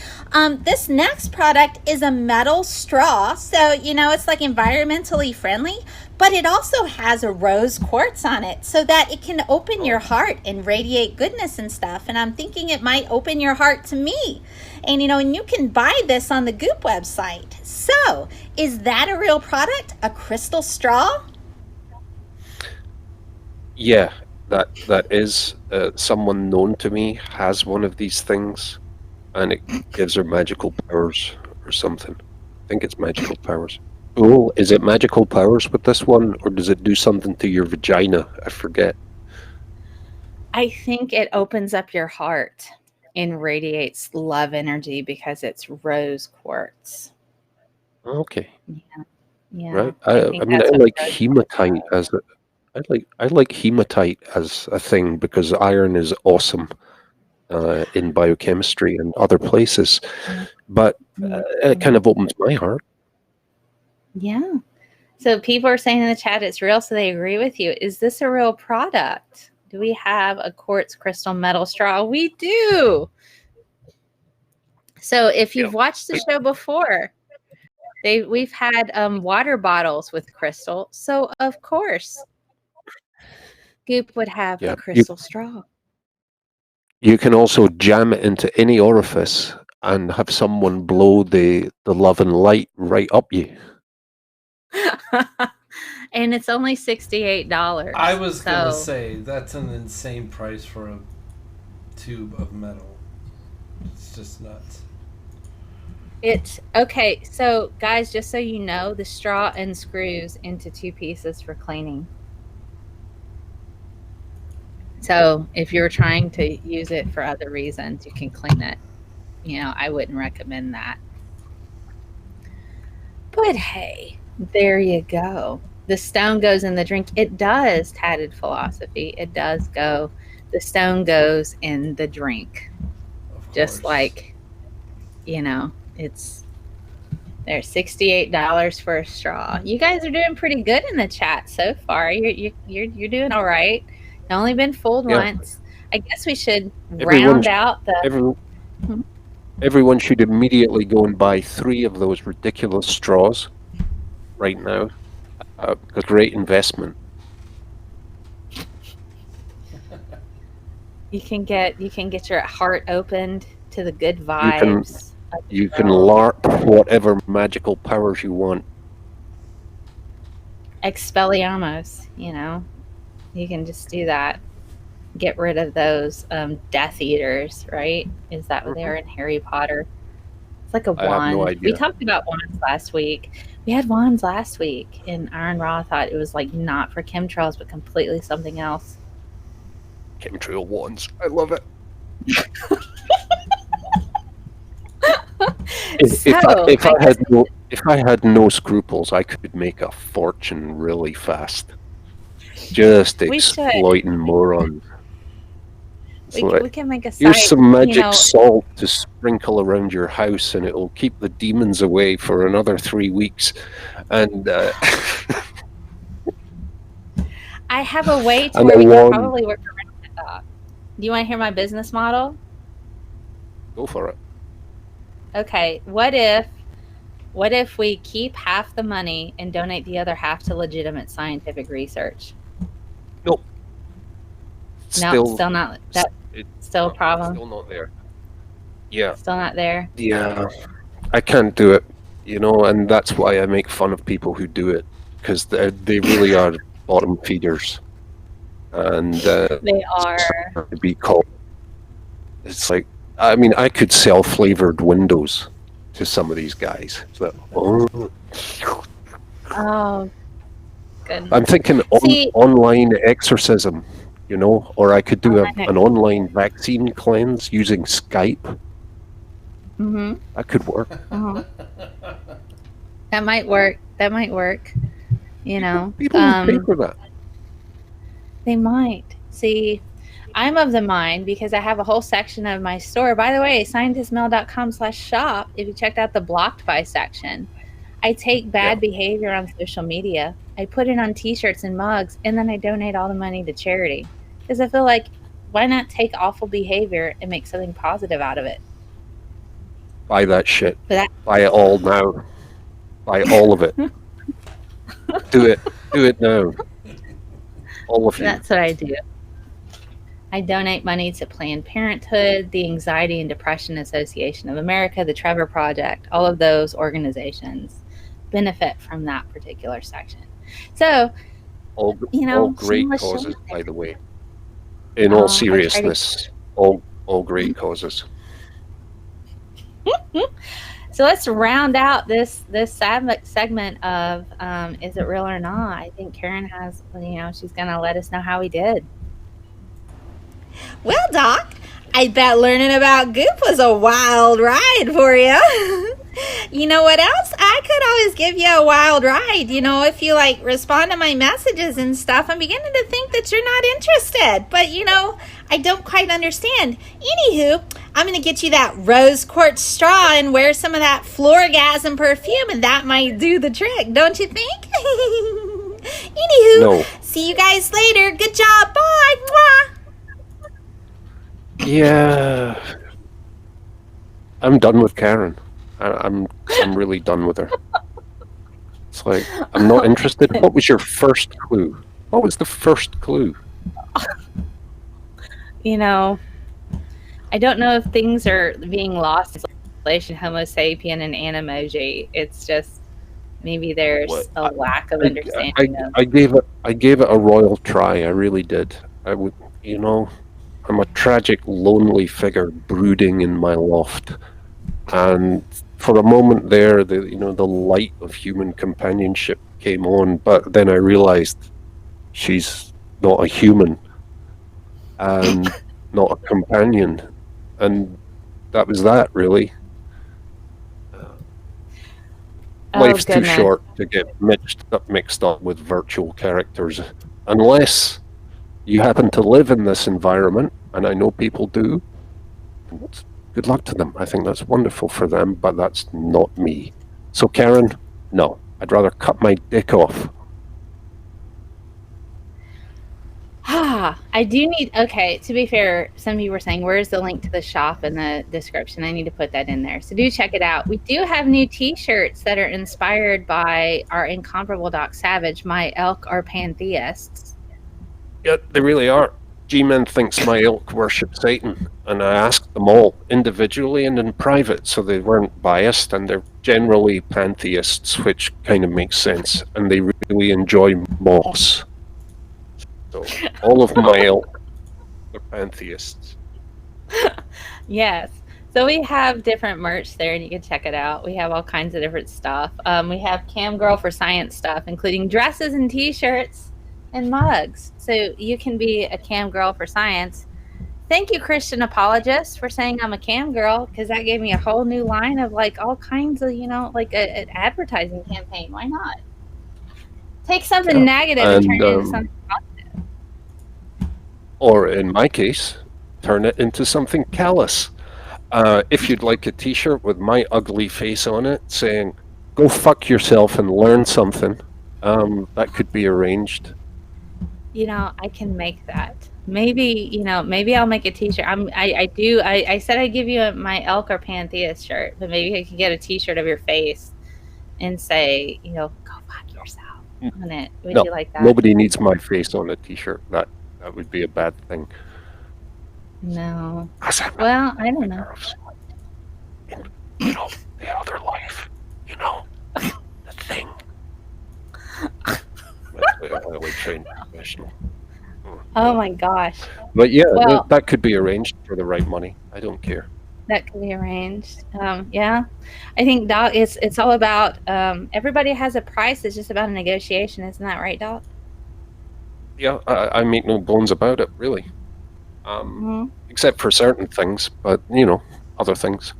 This next product is a metal straw, so, you know, it's like environmentally friendly, but it also has a rose quartz on it so that it can open your heart and radiate goodness and stuff, and I'm thinking it might open your heart to me. And, you know, and you can buy this on the Goop website. So, is that a real product, a crystal straw? Yeah, that is someone known to me has one of these things, and it gives her magical powers or something. I think it's magical powers. Oh, is it magical powers with this one, or does it do something to your vagina? I forget. I think it opens up your heart and radiates love energy because it's rose quartz. Okay. Yeah. Right. I I think mean, I that's what like rose hematite as a, I like hematite as a thing because iron is awesome in biochemistry and other places, but it kind of opens my heart. Yeah. So people are saying in the chat it's real, so they agree with you. Is this a real product? Do we have a quartz crystal metal straw? We do. So if you've watched the show before, we've had water bottles with crystal. So of course, Goop would have Yeah. a crystal straw. You can also jam it into any orifice and have someone blow the love and light right up you. And it's only $68. I was gonna say that's an insane price for a tube of metal. It's just nuts. It's okay. So, guys, just so you know, the straw unscrews into 2 pieces for cleaning. So, if you're trying to use it for other reasons, you can clean it. You know, I wouldn't recommend that. But hey, there you go. The stone goes in the drink. It does, Tatted Philosophy. It does go. The stone goes in the drink. Just like, you know, it's there's $68 for a straw. You guys are doing pretty good in the chat so far. You're doing all right. You've only been fooled once. I guess we should round out the. Everyone should immediately go and buy 3 of those ridiculous straws right now. A great investment. You can get your heart opened to the good vibes. You can LARP whatever magical powers you want. Expelliarmus, you know. You can just do that. Get rid of those Death Eaters, right? Is that what they are in Harry Potter? It's like a wand. I have no idea. We talked about wands last week. We had wands last week, and Iron Raw thought it was like not for chemtrails, but completely something else. Chemtrail wands. I love it. If I had no scruples, I could make a fortune really fast. Just exploiting morons. We can make a site. Here's some magic salt to sprinkle around your house, and it'll keep the demons away for another 3 weeks. And I have a way to where we can probably work around it. Do you want to hear my business model? Go for it. Okay. What if we keep half the money and donate the other half to legitimate scientific research? Nope. Still not. That's still a problem. Still not there. Yeah. Still not there. Yeah. I can't do it, and that's why I make fun of people who do it, because they really are bottom feeders. And they are to be called. It's like, I mean, I could sell flavored windows to some of these guys. So, oh, goodness. I'm thinking online exorcism, or I could do an online vaccine cleanse using Skype. Mm-hmm. That could work. Uh-huh. That might work. People pay for that. They might. See, I'm of the mind, because I have a whole section of my store. By the way, scientistmel.com/shop. If you checked out the blocked by section, I take bad behavior on social media. I put it on t-shirts and mugs, and then I donate all the money to charity. Because I feel like, why not take awful behavior and make something positive out of it? Buy that shit. Buy it all now. Buy all of it. Do it. Do it now. All of you. That's what I do. I donate money to Planned Parenthood, the Anxiety and Depression Association of America, the Trevor Project. All of those organizations benefit from that particular section. So, all great causes, by the way. In all seriousness, all great causes. So let's round out this segment of is it real or not? I think Karen has, she's gonna let us know how we did. Well, Doc, I bet learning about Goop was a wild ride for you. You know what else? I could always give you a wild ride. If you respond to my messages and stuff, I'm beginning to think that you're not interested. But I don't quite understand. Anywho, I'm going to get you that rose quartz straw and wear some of that Florgasm perfume, and that might do the trick, don't you think? Anywho, No. See you guys later. Good job. Bye. Mwah. Yeah. I'm done with Karen. I'm really done with her. It's like, I'm not interested. What was your first clue? What was the first clue? I don't know if things are being lost in translation, Homo sapien and Animoji. It's just maybe there's a lack of understanding. I gave it a royal try. I really did. I would, I'm a tragic, lonely figure brooding in my loft, and for a moment there, the light of human companionship came on. But then I realized she's not a human and not a companion, and that was that, really. Life's too short to get mixed up with virtual characters, unless you happen to live in this environment, and I know people do. Good luck to them. I think that's wonderful for them, but that's not me. So Karen, no, I'd rather cut my dick off. I do need, to be fair, some people were saying, where's the link to the shop in the description? I need to put that in there. So do check it out. We do have new t-shirts that are inspired by our incomparable Doc Savage. My elk are pantheists. Yeah, they really are. G-Men thinks my ilk worship Satan, and I asked them all individually and in private, so they weren't biased, and they're generally pantheists, which kind of makes sense, and they really enjoy moss. So all of my ilk are pantheists. Yes. So we have different merch there, and you can check it out. We have all kinds of different stuff. We have Cam Girl for Science stuff, including dresses and t-shirts and mugs. So you can be a cam girl for science. Thank you, Christian apologists, for saying I'm a cam girl, because that gave me a whole new line of all kinds of, an advertising campaign. Why not? Take something negative and turn it into something positive. Or in my case, turn it into something callous. If you'd like a t-shirt with my ugly face on it saying, go fuck yourself and learn something, that could be arranged. I can make that. Maybe I'll make a t-shirt. I said I'd give you my elk or pantheist shirt, but maybe I could get a t-shirt of your face and say, go fuck yourself on it. Would you like that? Nobody needs my face on a t-shirt. That would be a bad thing. No. Well, I don't know. In, the other life, the thing. I trained professional. Oh my gosh. But yeah, that could be arranged for the right money. I don't care. That could be arranged. Yeah. I think, Doc, it's all about, everybody has a price. It's just about a negotiation. Isn't that right, Doc? Yeah, I make no bones about it, really. Except for certain things, but, other things.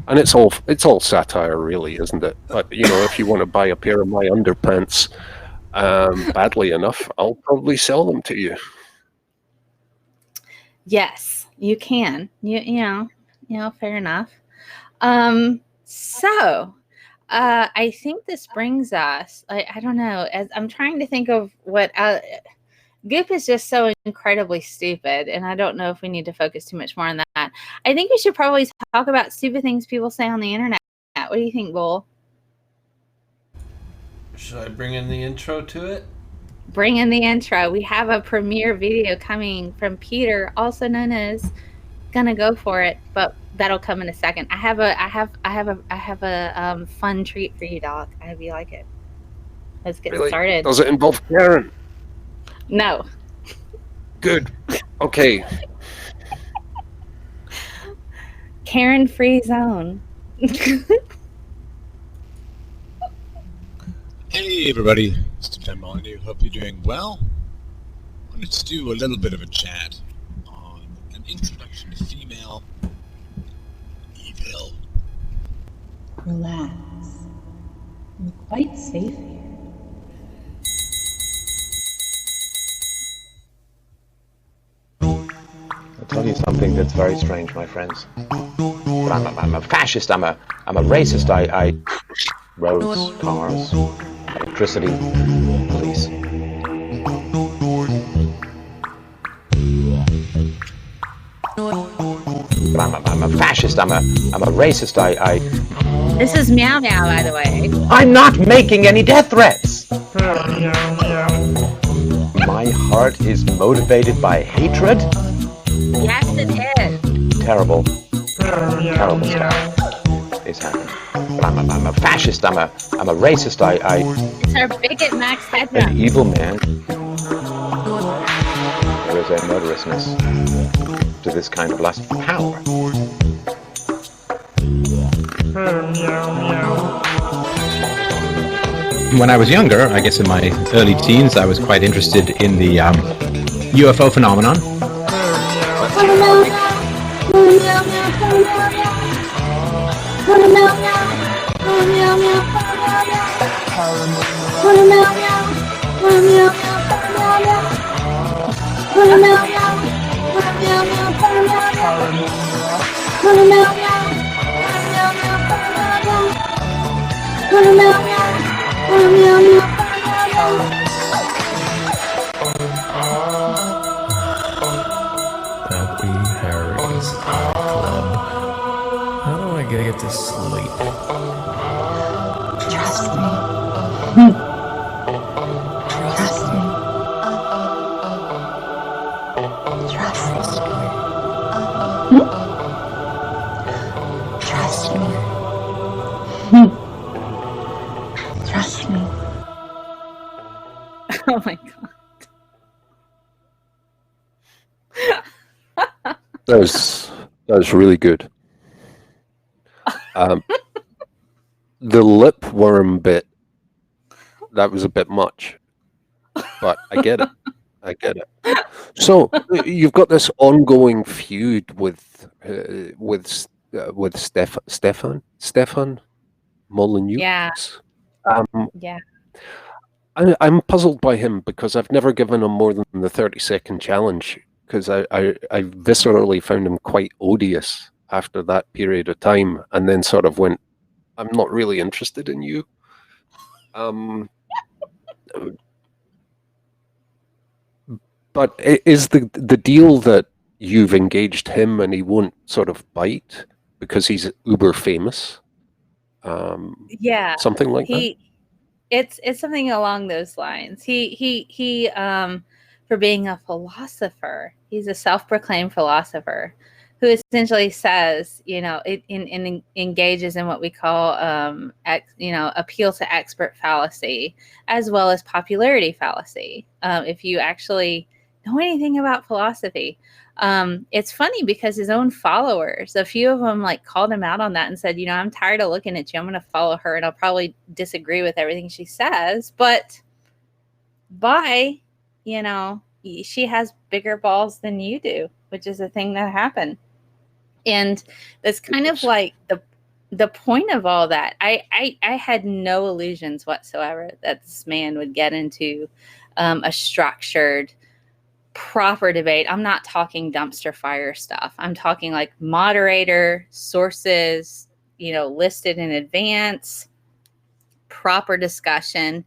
And it's all satire, really, isn't it? But, if you want to buy a pair of my underpants badly enough, I'll probably sell them to you. Yes, you can. Fair enough. So I think this brings us, I don't know, as I'm trying to think of what Goop is just so incredibly stupid, and I don't know if we need to focus too much more on that. I think we should probably talk about stupid things people say on the internet. What do you think, Bull? Should I bring in the intro to it? Bring in the intro. We have a premiere video coming from Peter, also known as Gonna Go For It, but that'll come in a second. I have a fun treat for you, Doc. I hope you like it. Let's get started. Does it involve Karen? No. Good. Okay. Karen free zone. Hey everybody, Mr. Tim Molyneux. Hope you're doing well. I wanted to do a little bit of a chat on an introduction to female evil. Relax. You're quite safe here. I'll tell you something that's very strange, my friends. But I'm a fascist. I'm a racist. I roads, cars, electricity, police. But I'm a fascist. I'm a racist. This is Meow Meow, by the way. I'm not making any death threats. My heart is motivated by hatred. Yes, it is. Terrible stuff is happening. But I'm a fascist. I'm a racist. It's our bigot Max An Headroom. evil man. There is a murderousness to this kind of lust for power. When I was younger, I guess in my early teens, I was quite interested in the UFO phenomenon. Happy Harry's Club. How do I get to sleep? Trust me. Trust me. Trust me. Trust me. Trust me. Oh my god. That was really good. The lip worm bit, that was a bit much, but I get it. So you've got this ongoing feud with Stefan Molyneux. Yeah. Yeah. I'm puzzled by him because I've never given him more than the 30-second challenge because I viscerally found him quite odious after that period of time, and then sort of went, I'm not really interested in you. But is the deal that you've engaged him and he won't sort of bite because he's uber famous? Yeah. Something like that? It's something along those lines. He for being a philosopher, he's a self-proclaimed philosopher who essentially says, engages in what we call, appeal to expert fallacy, as well as popularity fallacy. If you actually know anything about philosophy, it's funny because his own followers, a few of them called him out on that and said, I'm tired of looking at you. I'm going to follow her and I'll probably disagree with everything she says, but she has bigger balls than you do, which is a thing that happened. And that's kind of like the point of all that. I had no illusions whatsoever that this man would get into a structured, proper debate. I'm not talking dumpster fire stuff. I'm talking like moderator, sources, listed in advance, proper discussion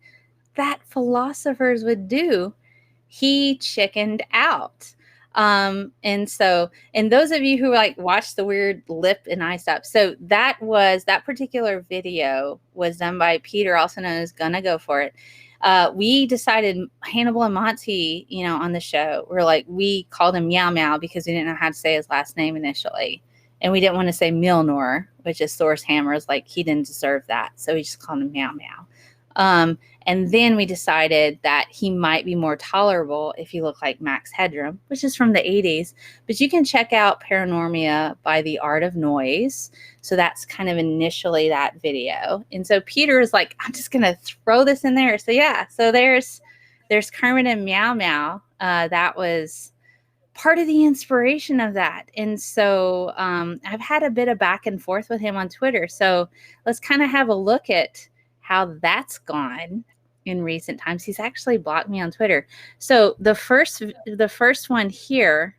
that philosophers would do. He chickened out. And those of you who watch the weird lip and eye stuff, so that particular video was done by Peter, also known as Gonna Go For It. We decided, Hannibal and Monty, on the show, we called him Meow Meow because we didn't know how to say his last name initially. And we didn't want to say Milnor, which is Thor's hammer. He didn't deserve that. So we just called him Meow Meow. And then we decided that he might be more tolerable if he looked like Max Headroom, which is from the 80s. But you can check out Paranormia by the Art of Noise. So that's kind of initially that video. And so Peter is like, I'm just going to throw this in there. So yeah, so there's Kermit and Meow Meow. That was part of the inspiration of that. And so I've had a bit of back and forth with him on Twitter. So let's kind of have a look at how that's gone in recent times. He's actually blocked me on Twitter. So the first one here,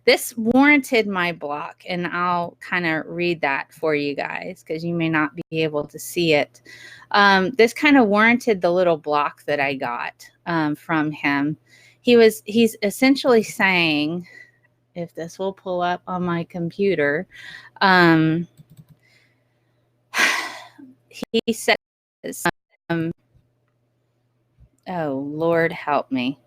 this warranted my block, and I'll kind of read that for you guys because you may not be able to see it. This kind of warranted the little block that I got from him. He's essentially saying, if this will pull up on my computer, he says, oh, Lord help me.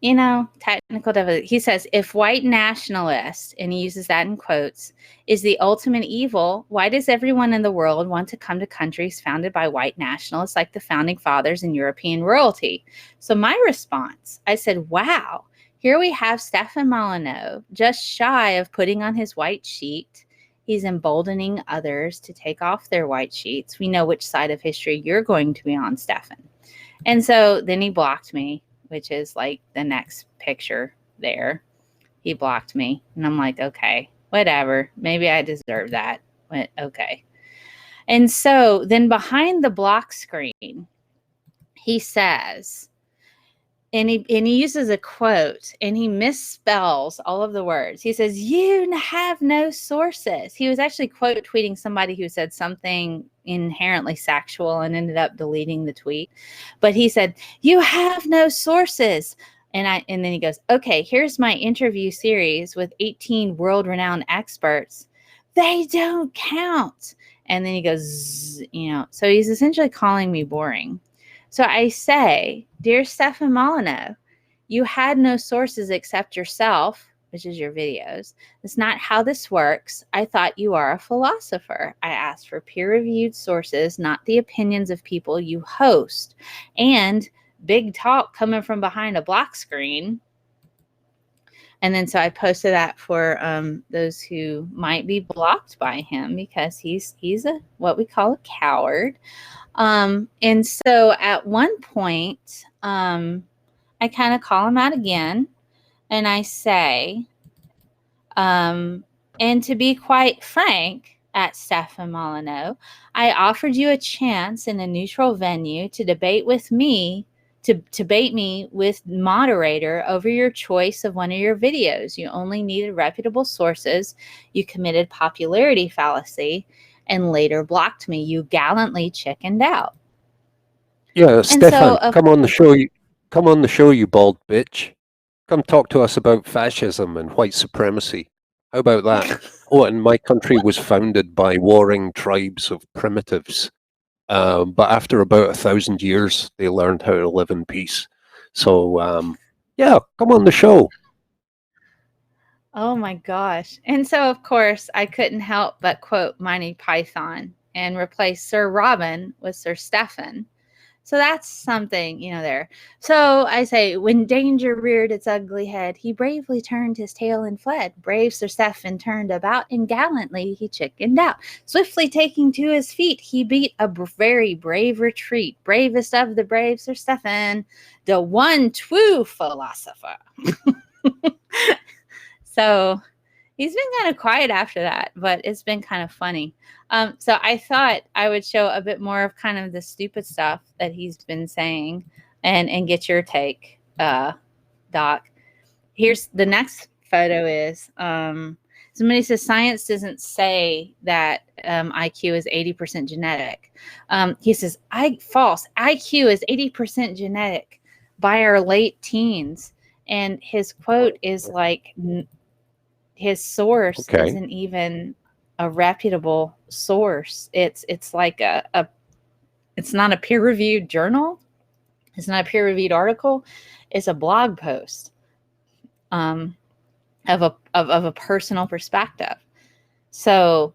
You know, technical difficulty. He says, if white nationalist, and he uses that in quotes, is the ultimate evil, why does everyone in the world want to come to countries founded by white nationalists like the founding fathers and European royalty? So my response, I said, wow, here we have Stefan Molyneux, just shy of putting on his white sheet. He's emboldening others to take off their white sheets. We know which side of history you're going to be on, Stefan. And so then he blocked me, which is like the next picture there. He blocked me. And I'm like, okay, whatever. Maybe I deserve that. But okay. And so then behind the block screen, he says, and he uses a quote, and he misspells all of the words. He says, you have no sources. He was actually quote tweeting somebody who said something inherently sexual and ended up deleting the tweet. But he said, you have no sources. And then he goes, okay, here's my interview series with 18 world-renowned experts. They don't count. And then he goes, you know, so he's essentially calling me boring. So I say, dear Stefan Molyneux, you had no sources except yourself, which is your videos. That's not how this works. I thought you are a philosopher. I asked for peer-reviewed sources, not the opinions of people you host. And big talk coming from behind a block screen. And then so I posted that for those who might be blocked by him because he's a what we call a coward. And so at one point, I kind of call him out again, and I say, and to be quite frank, at Stefan Molyneux, I offered you a chance in a neutral venue to debate with me, to debate me with moderator over your choice of one of your videos. You only needed reputable sources. You committed popularity fallacy and later blocked me. You gallantly chickened out. Yeah, Stefan, come on the show. Come on the show, you bald bitch. Come talk to us about fascism and white supremacy. How about that? Oh, and my country was founded by warring tribes of primitives. But after about 1,000 years, they learned how to live in peace. So, yeah, come on the show. Oh my gosh. And so, of course, I couldn't help but quote Monty Python and replace Sir Robin with Sir Stefan. So that's something, you know, there. So I say, when danger reared its ugly head, he bravely turned his tail and fled. Brave Sir Stefan turned about, and gallantly he chickened out. Swiftly taking to his feet, he beat a very brave retreat. Bravest of the brave, Sir Stefan, the one true philosopher. So he's been kind of quiet after that, but it's been kind of funny. So I thought I would show a bit more of kind of the stupid stuff that he's been saying and get your take, Doc. Here's the next photo is somebody says science doesn't say that IQ is 80% genetic. He says, false. IQ is 80% genetic by our late teens. And his quote is like, his source isn't even a reputable source. It's like it's not a peer-reviewed journal. It's not a peer-reviewed article. It's a blog post of a personal perspective. So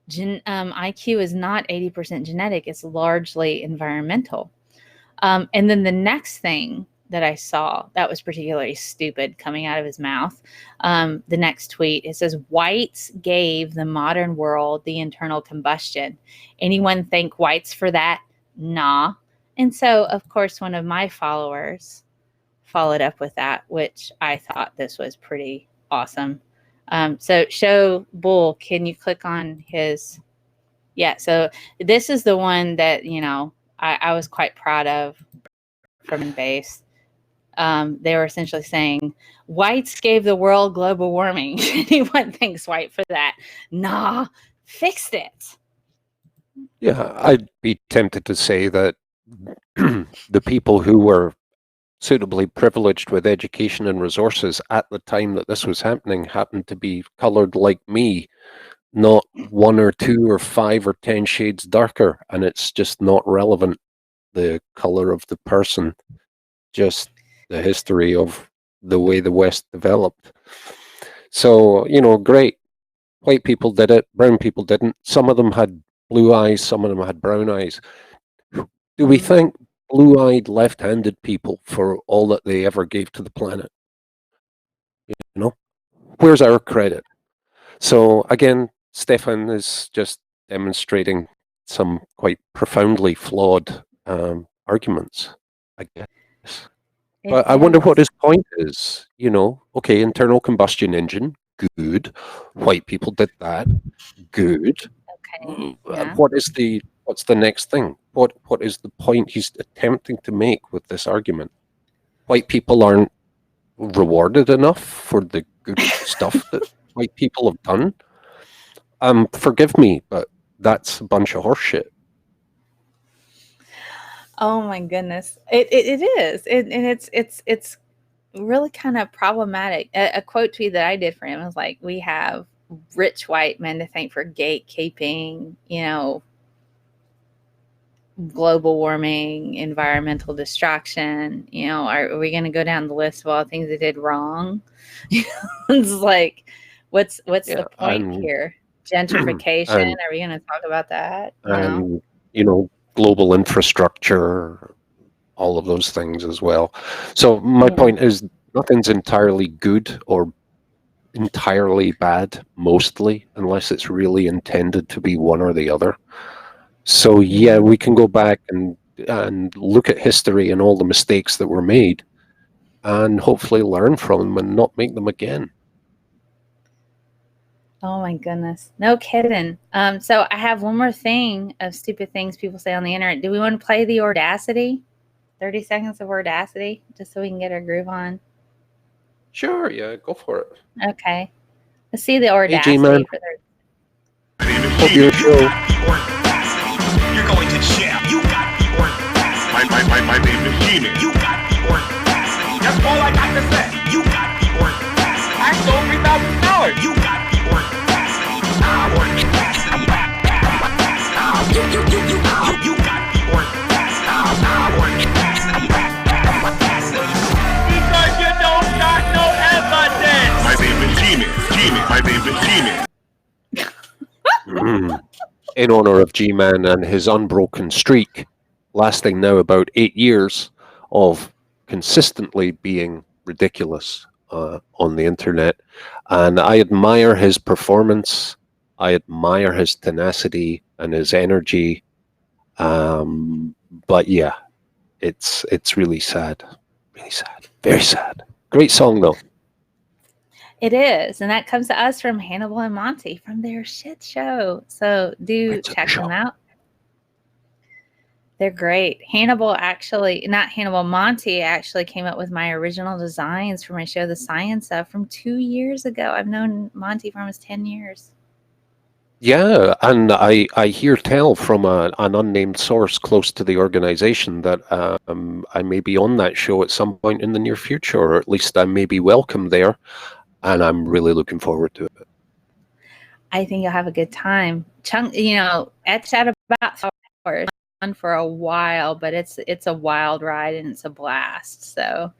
IQ is not 80% genetic, it's largely environmental. And then the next thing that I saw that was particularly stupid coming out of his mouth, the next tweet, it says, whites gave the modern world the internal combustion. Anyone thank whites for that? Nah. And so, of course, one of my followers followed up with that, which I thought this was pretty awesome. So show Bull, can you click on his? Yeah, so this is the one that, I was quite proud of from base. They were essentially saying, whites gave the world global warming. Anyone thanks white for that? Nah, fixed it. Yeah, I'd be tempted to say that the people who were suitably privileged with education and resources at the time that this was happening happened to be colored like me, not 1 or 2 or 5 or 10 shades darker, and it's just not relevant, the color of the person, just the history of the way the West developed. So, great. White people did it, brown people didn't. Some of them had blue eyes, some of them had brown eyes. Do we thank blue-eyed, left-handed people for all that they ever gave to the planet? Where's our credit? So again, Stefan is just demonstrating some quite profoundly flawed arguments, I guess. But I wonder what his point is. Okay, internal combustion engine, good. White people did that, good. Okay. Yeah. What's the next thing? What is the point he's attempting to make with this argument? White people aren't rewarded enough for the good stuff that white people have done. Forgive me, but that's a bunch of horseshit. Oh my goodness, it is, and it's really kind of problematic. A quote tweet that I did for him was like, "We have rich white men to thank for gatekeeping, global warming, environmental destruction. Are we going to go down the list of all the things they did wrong?" It's like, what's the point here? Gentrification? Are we going to talk about that? Global infrastructure, all of those things as well. So my point is, nothing's entirely good or entirely bad, mostly, unless it's really intended to be one or the other. So yeah, we can go back and look at history and all the mistakes that were made, and hopefully learn from them and not make them again. Oh my goodness. No kidding. So I have one more thing of stupid things people say on the internet. Do we want to play the Audacity? 30 seconds of Audacity, just so we can get our groove on. Sure, yeah, go for it. Okay. Let's see the Audacity G-Man. for their Hope your show. You're going to jail. You got the Audacity. My name is G-Man. You got the Audacity. That's all I got to say. You got the Audacity. I stole $3,000. You got the Audacity. You got the Audacity. Because you don't got no evidence. My name is G-Man. My name is G-Man. In honor of G-Man and his unbroken streak, lasting now about 8 years of consistently being ridiculous on the internet. And I admire his performance. I admire his tenacity and his energy. But yeah, it's really sad. Really sad. Very sad. Great song, though. It is, and that comes to us from Hannibal and Monty from their shit show. So do check them out. They're great. Monty actually came up with my original designs for my show, The Science Of, from 2 years ago. I've known Monty for almost 10 years. Yeah, and I hear tell from an unnamed source close to the organization that I may be on that show at some point in the near future, or at least I may be welcome there, and I'm really looking forward to it. I think you'll have a good time. Etched out about hours for a while, but it's a wild ride and it's a blast. So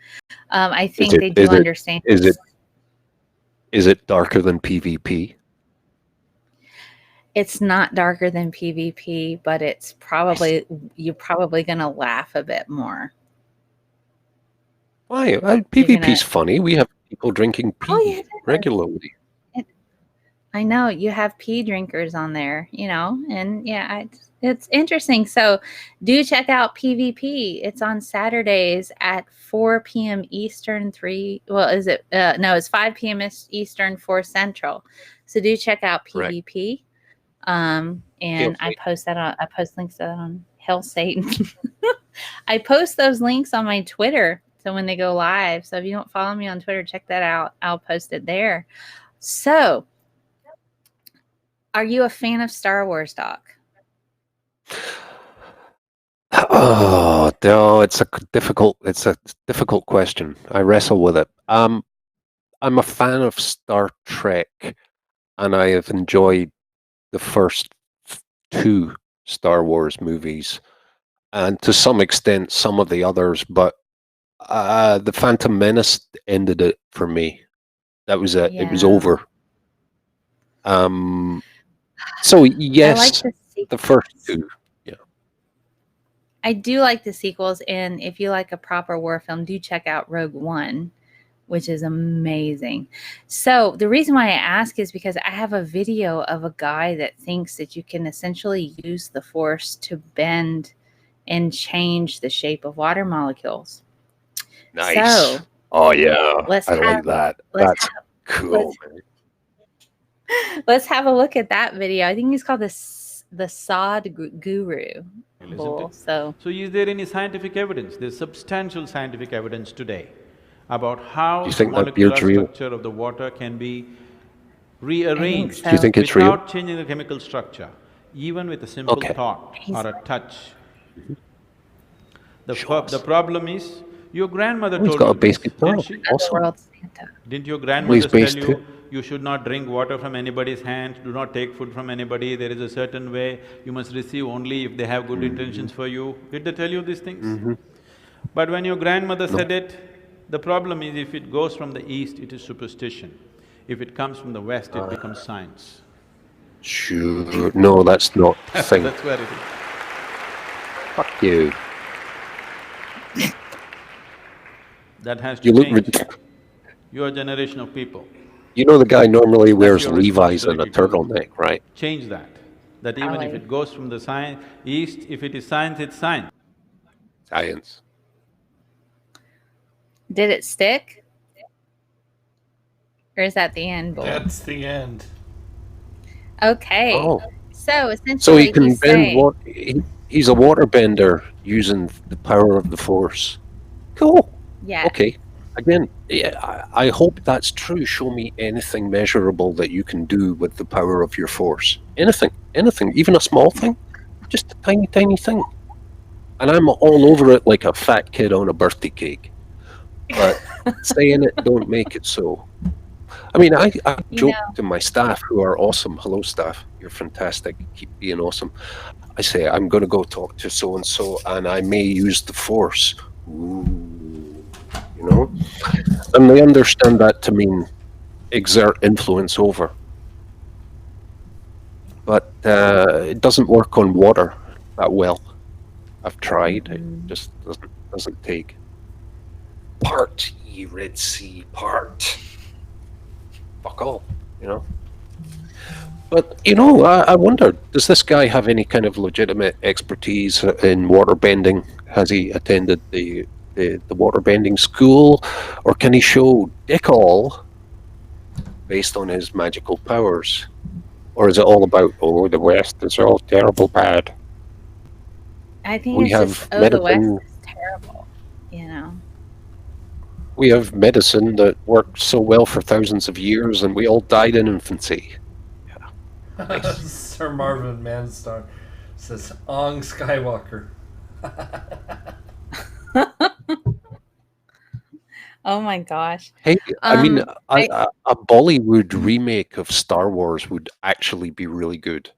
I think they do understand. Is it darker than PvP? It's not darker than PvP, but it's probably you're probably gonna laugh a bit more. Why? You're gonna PvP's funny. We have people drinking pee Oh yeah, regularly. I know you have pee drinkers on there, and yeah, it's interesting. So do check out PvP. It's on Saturdays at 4 p.m. Eastern, is it? No, it's 5 p.m. Eastern, 4 Central. So do check out PvP. And I post links to that on Hell Satan. I post those links on my Twitter. So when they go live, so if you don't follow me on Twitter, check that out. I'll post it there. So, are you a fan of Star Wars, Doc? Oh no, it's a difficult question. I wrestle with it. I'm a fan of Star Trek, and I have enjoyed the first 2 Star Wars movies, and to some extent some of the others, but the Phantom Menace ended it for me. That was it. It was over. So yes, the first 2. Yeah. I do like the sequels, and if you like a proper war film, do check out Rogue One, which is amazing. So the reason why I ask is because I have a video of a guy that thinks that you can essentially use the Force to bend and change the shape of water molecules. Nice. So, oh yeah, I like that. That's cool. Let's have a look at that video. I think he's called the Sod Guru. Cool. So is there any scientific evidence? There's substantial scientific evidence today about how you the think molecular that real? structure of the water can be rearranged Do you think it's real? without changing the chemical structure, even with a simple thought or a touch. The problem is, your grandmother told got you a bass this, guitar. didn't she? Awesome. Didn't your grandmother tell bass you, too. you should not drink water from anybody's hands, do not take food from anybody, there is a certain way, you must receive only if they have good intentions for you? Did they tell you these things? But when your grandmother said it, the problem is if it goes from the east, it is superstition. If it comes from the west, it becomes science. Sure. No, that's not the thing. That's where it is. Fuck you. That has to You look change. Your generation of people. You know the guy normally wears your Levi's and a responsibility turtleneck, right? Change that. That even if it goes from the east, if it is science, it's science. Science. did it stick? Or is that the end, Bull? That's the end. Okay. Oh. So essentially, So he can he's bend saying, what? He's a water bender using the power of the Force. Cool. yeah. Okay. Again, yeah, I hope that's true. Show me anything measurable that you can do with the power of your Force. Anything, even a small thing, just a tiny, tiny thing. And I'm all over it like a fat kid on a birthday cake. But saying it don't make it so. I mean, I joke to my staff who are awesome. Hello, staff. You're fantastic. Keep being awesome. I say, I'm going to go talk to so-and-so, and I may use the Force. Ooh, you know? And they understand that to mean exert influence over. But it doesn't work on water that well. I've tried. It just doesn't take. Part, ye Red Sea, part. Fuck all, you know? But, you know, I wonder, does this guy have any kind of legitimate expertise in water bending? Has he attended the water bending school? Or can he show dick all based on his magical powers? Or is it all about, oh, the West is all terrible bad? I think We it's have just, the West medicine. is terrible, you know? We have medicine that worked so well for thousands of years, and we all died in infancy. Yeah. Nice. Sir Marvin Manstar says, Ong Skywalker. Oh my gosh. Hey, I mean, I- a Bollywood remake of Star Wars would actually be really good.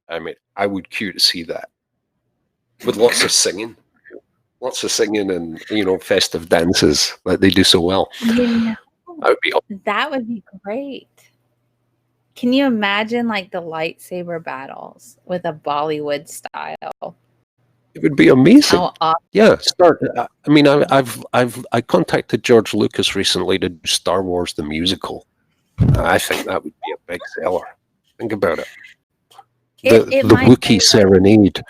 I mean, I would queue to see that. With lots of singing. Lots of singing and, you know, festive dances that they do so well. You know, That would be that would be great. Can you imagine like the lightsaber battles with a Bollywood style? It would be amazing. How awesome. Yeah, start. I mean, I contacted George Lucas recently to do Star Wars the musical. I think that would be a big seller. Think about it. It The might Wookiee serenade.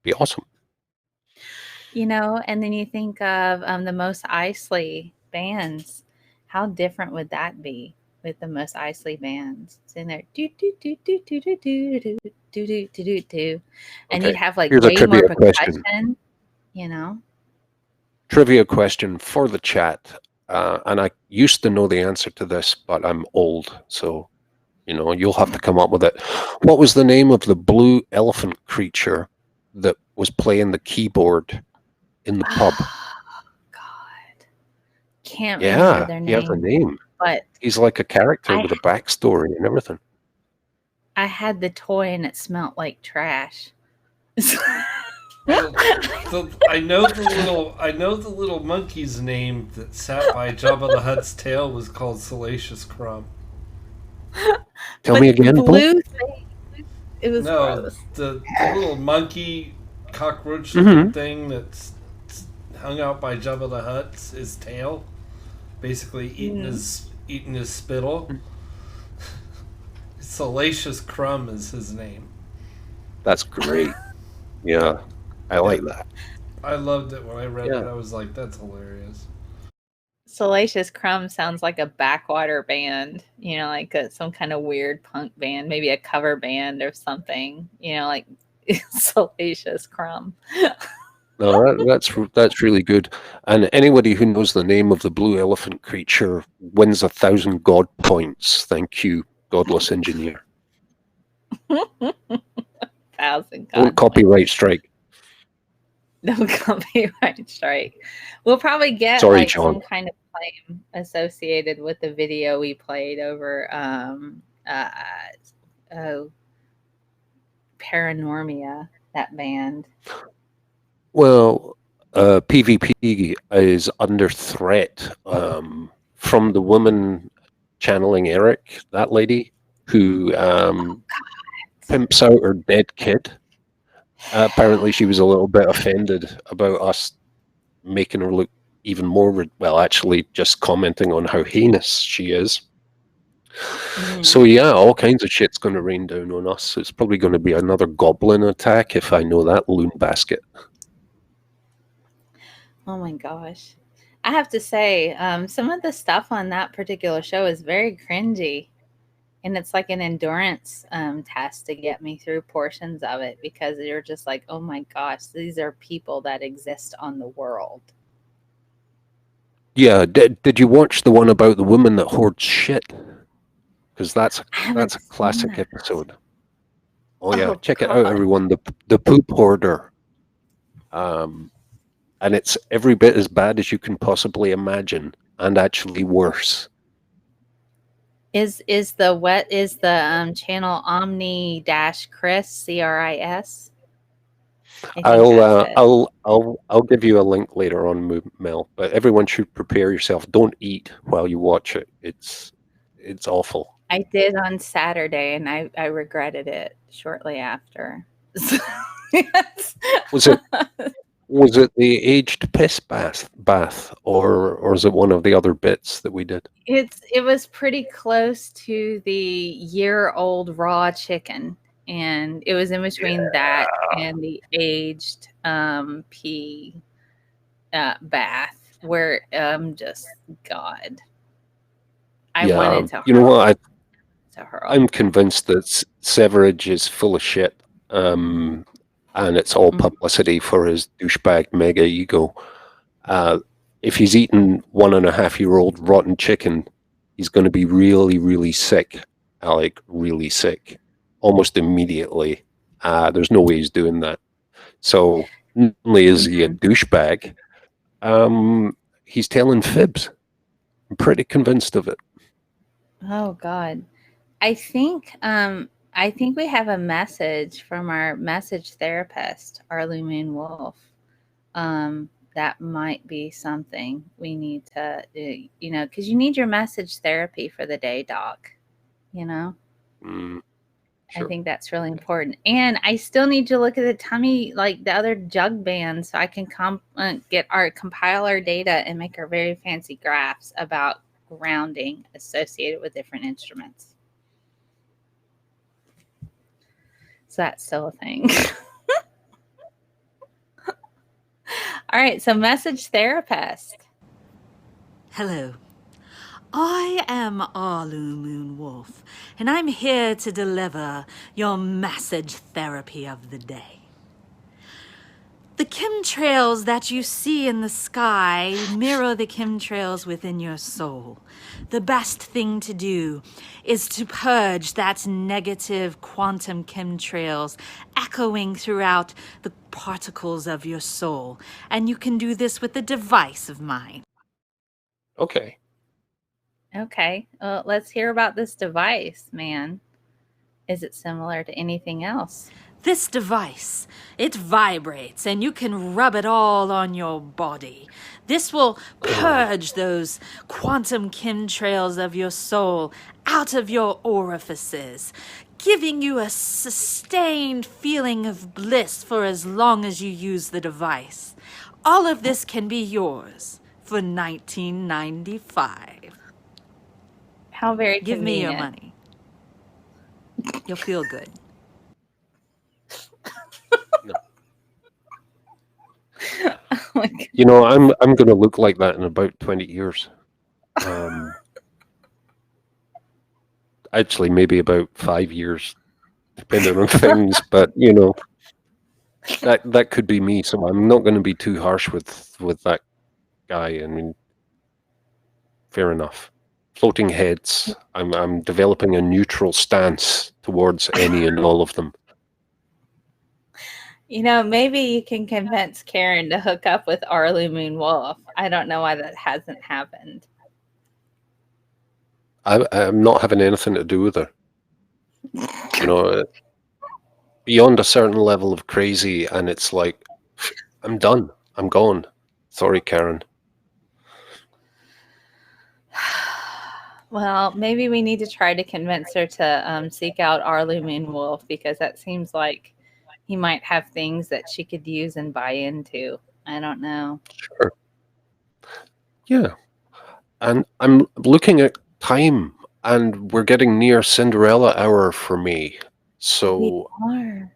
Be awesome. You know, and then you think of the Mos Eisley bands. How different would that be with the Mos Eisley bands? It's in there, do do do do do do do do do do do do, and you'd Okay, have like here's a way more trivia question. percussion. You know, Trivia question for the chat, and I used to know the answer to this, but I'm old, so you'll have to come up with it. What was the name of the blue elephant creature that was playing the keyboard in the pub? God, can't remember their he has a name, name. but He's like a character with a backstory and everything. I had the toy and it smelled like trash. I know the little monkey's name that sat by Jabba the Hutt's tail was called Salacious Crumb. Tell me again, blue thing. It was gross. The little monkey cockroach thing that's hung out by Jabba the Hutt's his tail, basically eating his spittle. Salacious Crumb is his name. That's great. Yeah, I like that. I loved it when I read it. I was like, that's hilarious. Salacious Crumb sounds like a backwater band, like some kind of weird punk band, maybe a cover band or something, like Salacious Crumb. No, that's really good. And anybody who knows the name of the blue elephant creature wins 1,000 God points. Thank you, godless engineer. 1,000 God Don't copyright strike. No copyright strike. We'll probably get Sorry, some John. kind of claim associated with the video we played over Paranormia, that band. Well, PvP is under threat from the woman channeling Eric, that lady who pimps out her dead kid. Apparently, she was a little bit offended about us making her look even more, actually just commenting on how heinous she is. So yeah, all kinds of shit's going to rain down on us. It's probably going to be another goblin attack if I know that loon basket. Oh my gosh. I have to say, some of the stuff on that particular show is very cringy. And it's like an endurance test to get me through portions of it, because you're just like, oh my gosh, these are people that exist on the world. Yeah, did you watch the one about the woman that hoards shit? Because that's a classic episode. Oh yeah, check it out, everyone. The poop hoarder. And it's every bit as bad as you can possibly imagine, and actually worse. Is the channel Omni-Chris CRIS? I'll give you a link later on, Mel. But everyone should prepare yourself. Don't eat while you watch it. It's awful. I did on Saturday, and I regretted it shortly after. Yes. Was it the aged piss bath, or is it one of the other bits that we did? It was pretty close to the year-old raw chicken, and it was in between that and the aged pea bath, where just God, I wanted to. You know what? I'm convinced that Severage is full of shit. And it's all publicity for his douchebag mega ego. If he's eaten 1.5-year-old rotten chicken, he's going to be really, really sick, Alec, really sick, almost immediately. There's no way he's doing that. So not only is he a douchebag, he's telling fibs. I'm pretty convinced of it. Oh God, I think we have a message from our message therapist, Arlu Moon Wolf, that that might be something we need to do, because you need your message therapy for the day, Doc. Sure. I think that's really important. And I still need to look at the tummy, like the other jug bands, so I can compile our data and make our very fancy graphs about grounding associated with different instruments. So that's still a thing. All right, so message therapist. Hello. I am Arlu Moonwolf, and I'm here to deliver your message therapy of the day. The chemtrails that you see in the sky mirror the chemtrails within your soul. The best thing to do is to purge that negative quantum chemtrails echoing throughout the particles of your soul. And you can do this with a device of mine. Okay. Okay, well, let's hear about this device, man. Is it similar to anything else? This device, it vibrates and you can rub it all on your body. This will purge those quantum chemtrails of your soul out of your orifices, giving you a sustained feeling of bliss for as long as you use the device. All of this can be yours for $19.95. How very Give me your convenient. money. You'll feel good. I'm going to look like that in about 20 years. Actually, maybe about 5 years, depending on things. But that could be me. So I'm not going to be too harsh with that guy. I mean, fair enough. Floating heads. I'm developing a neutral stance towards any and all of them. Maybe you can convince Karen to hook up with Arlu Moonwolf. I don't know why that hasn't happened. I'm not having anything to do with her. Beyond a certain level of crazy, and it's like, I'm done. I'm gone. Sorry, Karen. Well, maybe we need to try to convince her to seek out Arlu Moonwolf, because that seems like he might have things that she could use and buy into. I don't know. Sure. Yeah. And I'm looking at time, and we're getting near Cinderella hour for me. So, We are.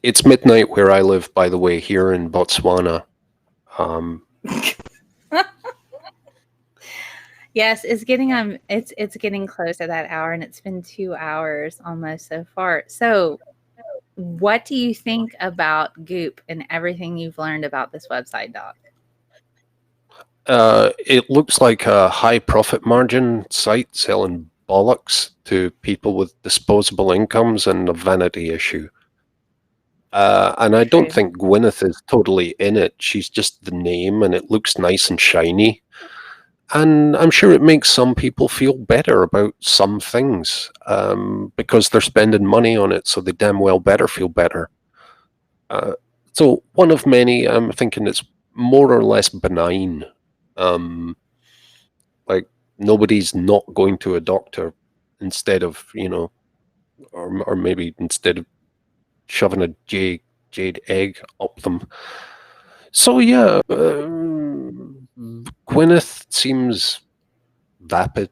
it's midnight where I live, by the way, here in Botswana. Yes, it's getting close to that hour, and it's been 2 hours almost so far. So, what do you think about Goop and everything you've learned about this website, Doc? It looks like a high profit margin site selling bollocks to people with disposable incomes and a vanity issue. And I don't think Gwyneth is totally in it. She's just the name, and it looks nice and shiny. And I'm sure it makes some people feel better about some things because they're spending money on it, so they damn well better feel better. So one of many, I'm thinking it's more or less benign. Like nobody's not going to a doctor instead of, or maybe instead of shoving a jade egg up them. So yeah, Gwyneth seems vapid,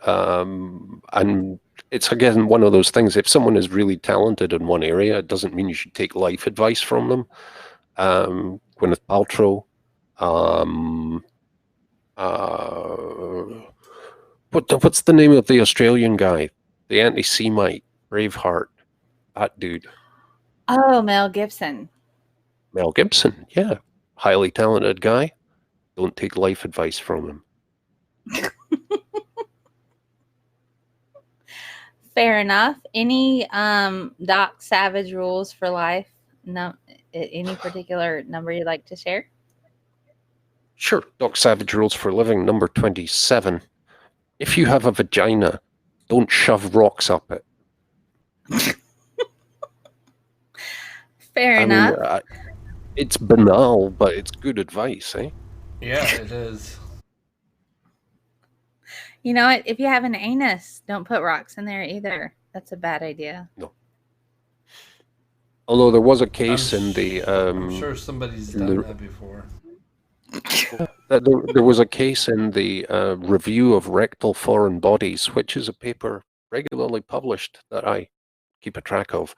and it's again one of those things. If someone is really talented in one area, it doesn't mean you should take life advice from them. Gwyneth Paltrow, what's the name of the Australian guy, the anti-Semite, Braveheart, that dude? Oh, Mel Gibson. Mel Gibson, yeah, highly talented guy. Don't take life advice from him. Fair enough. Any Doc Savage rules for life? No, any particular number you'd like to share? Sure. Doc Savage rules for living number 27. If you have a vagina, don't shove rocks up it. Fair enough. It's banal, but it's good advice, eh? Yeah, it is. You know what? If you have an anus, don't put rocks in there either. That's a bad idea. No. Although there was a case I'm in the I'm sure somebody's in done the- that before. there was a case in the Review of Rectal Foreign Bodies, which is a paper regularly published that I keep a track of.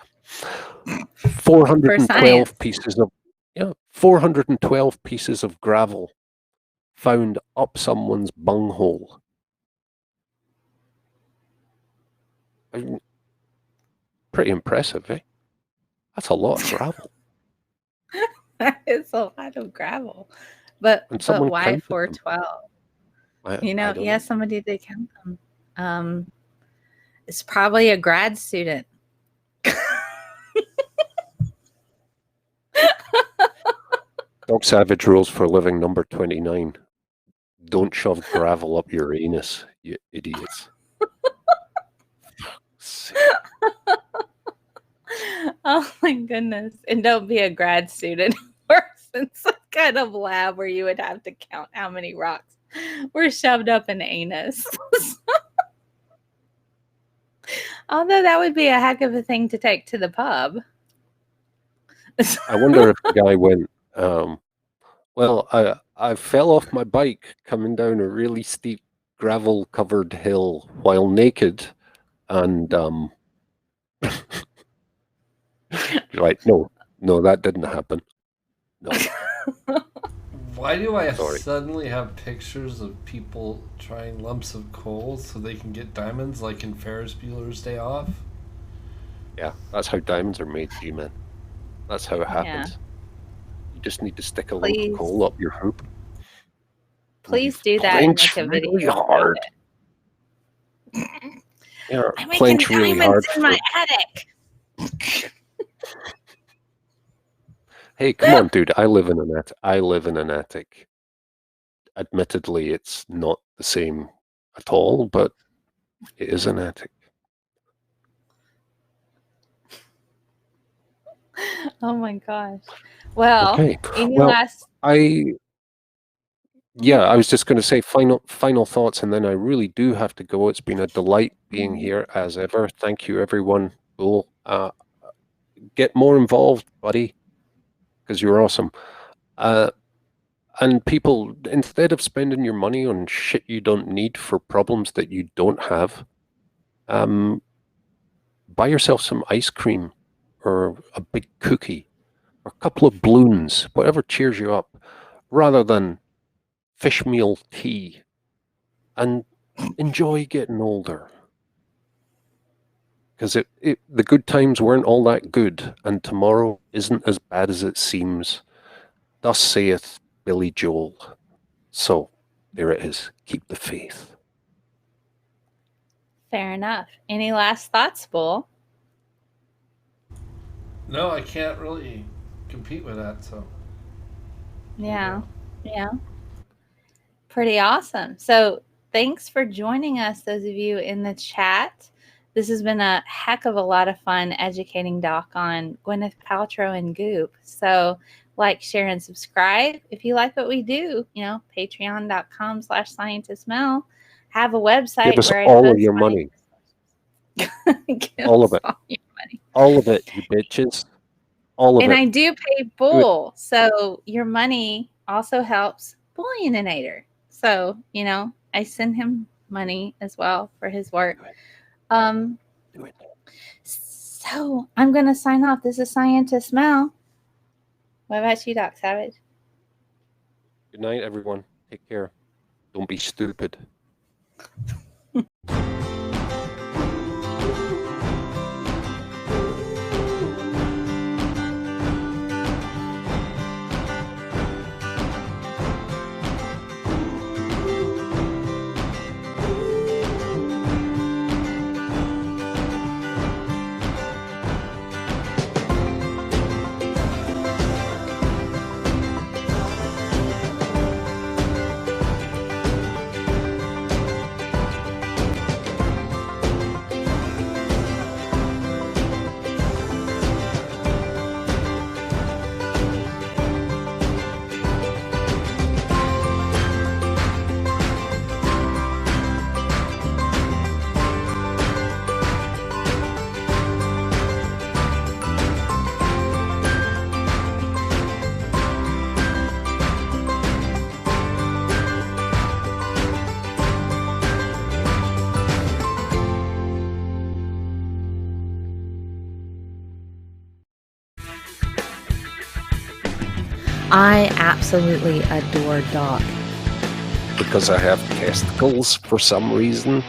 412 pieces of 412 pieces of gravel found up someone's bunghole. Pretty impressive, eh? That's a lot of gravel. That is a lot of gravel. But why counted them. 412? You know, yeah, somebody did count them. It's probably a grad student. Dog Savage Rules for Living number 29. Don't shove gravel up your anus, you idiots. Oh my goodness. And don't be a grad student. Work in some kind of lab where you would have to count how many rocks were shoved up an anus. Although that would be a heck of a thing to take to the pub. I wonder if the guy went, well, I fell off my bike coming down a really steep gravel-covered hill while naked, and right, no, that didn't happen. No. Why do I Sorry. suddenly have pictures of people trying lumps of coal so they can get diamonds like in Ferris Bueller's Day Off? Yeah, that's how diamonds are made, G-Man. That's how it happens. You just need to stick a lump of coal up your hoop. Please do that and make a video. Really hard. Yeah, I'm making clench really hard. diamonds in my attic. Hey, come on, dude. I live in an attic. Admittedly, it's not the same at all, but it is an attic. Oh my gosh. Well, Okay. any Well, last I was just going to say final thoughts, and then I really do have to go. It's been a delight being here as ever. Thank you, everyone. We'll get more involved, buddy, because you're awesome. And people, instead of spending your money on shit you don't need for problems that you don't have, buy yourself some ice cream or a big cookie or a couple of balloons, whatever cheers you up, rather than fish meal tea, and enjoy getting older. Because the good times weren't all that good, and tomorrow isn't as bad as it seems. Thus saith Billy Joel. So, there it is. Keep the faith. Fair enough. Any last thoughts, Bull? No, I can't really compete with that, so. Yeah. Pretty awesome. So thanks for joining us, those of you in the chat. This has been a heck of a lot of fun educating Doc on Gwyneth Paltrow and Goop. So like, share, and subscribe. If you like what we do, patreon.com/ScientistMel. Have a website. Give us where all of your money. All of it. All of it, you bitches. All of it. And I do pay Bull. So your money also helps Bullionator. So, I send him money as well for his work. Do it. So I'm going to sign off. This is ScientistMel. What about you, Doc Savage? Good night, everyone. Take care. Don't be stupid. I absolutely adore Doc. Because I have testicles for some reason.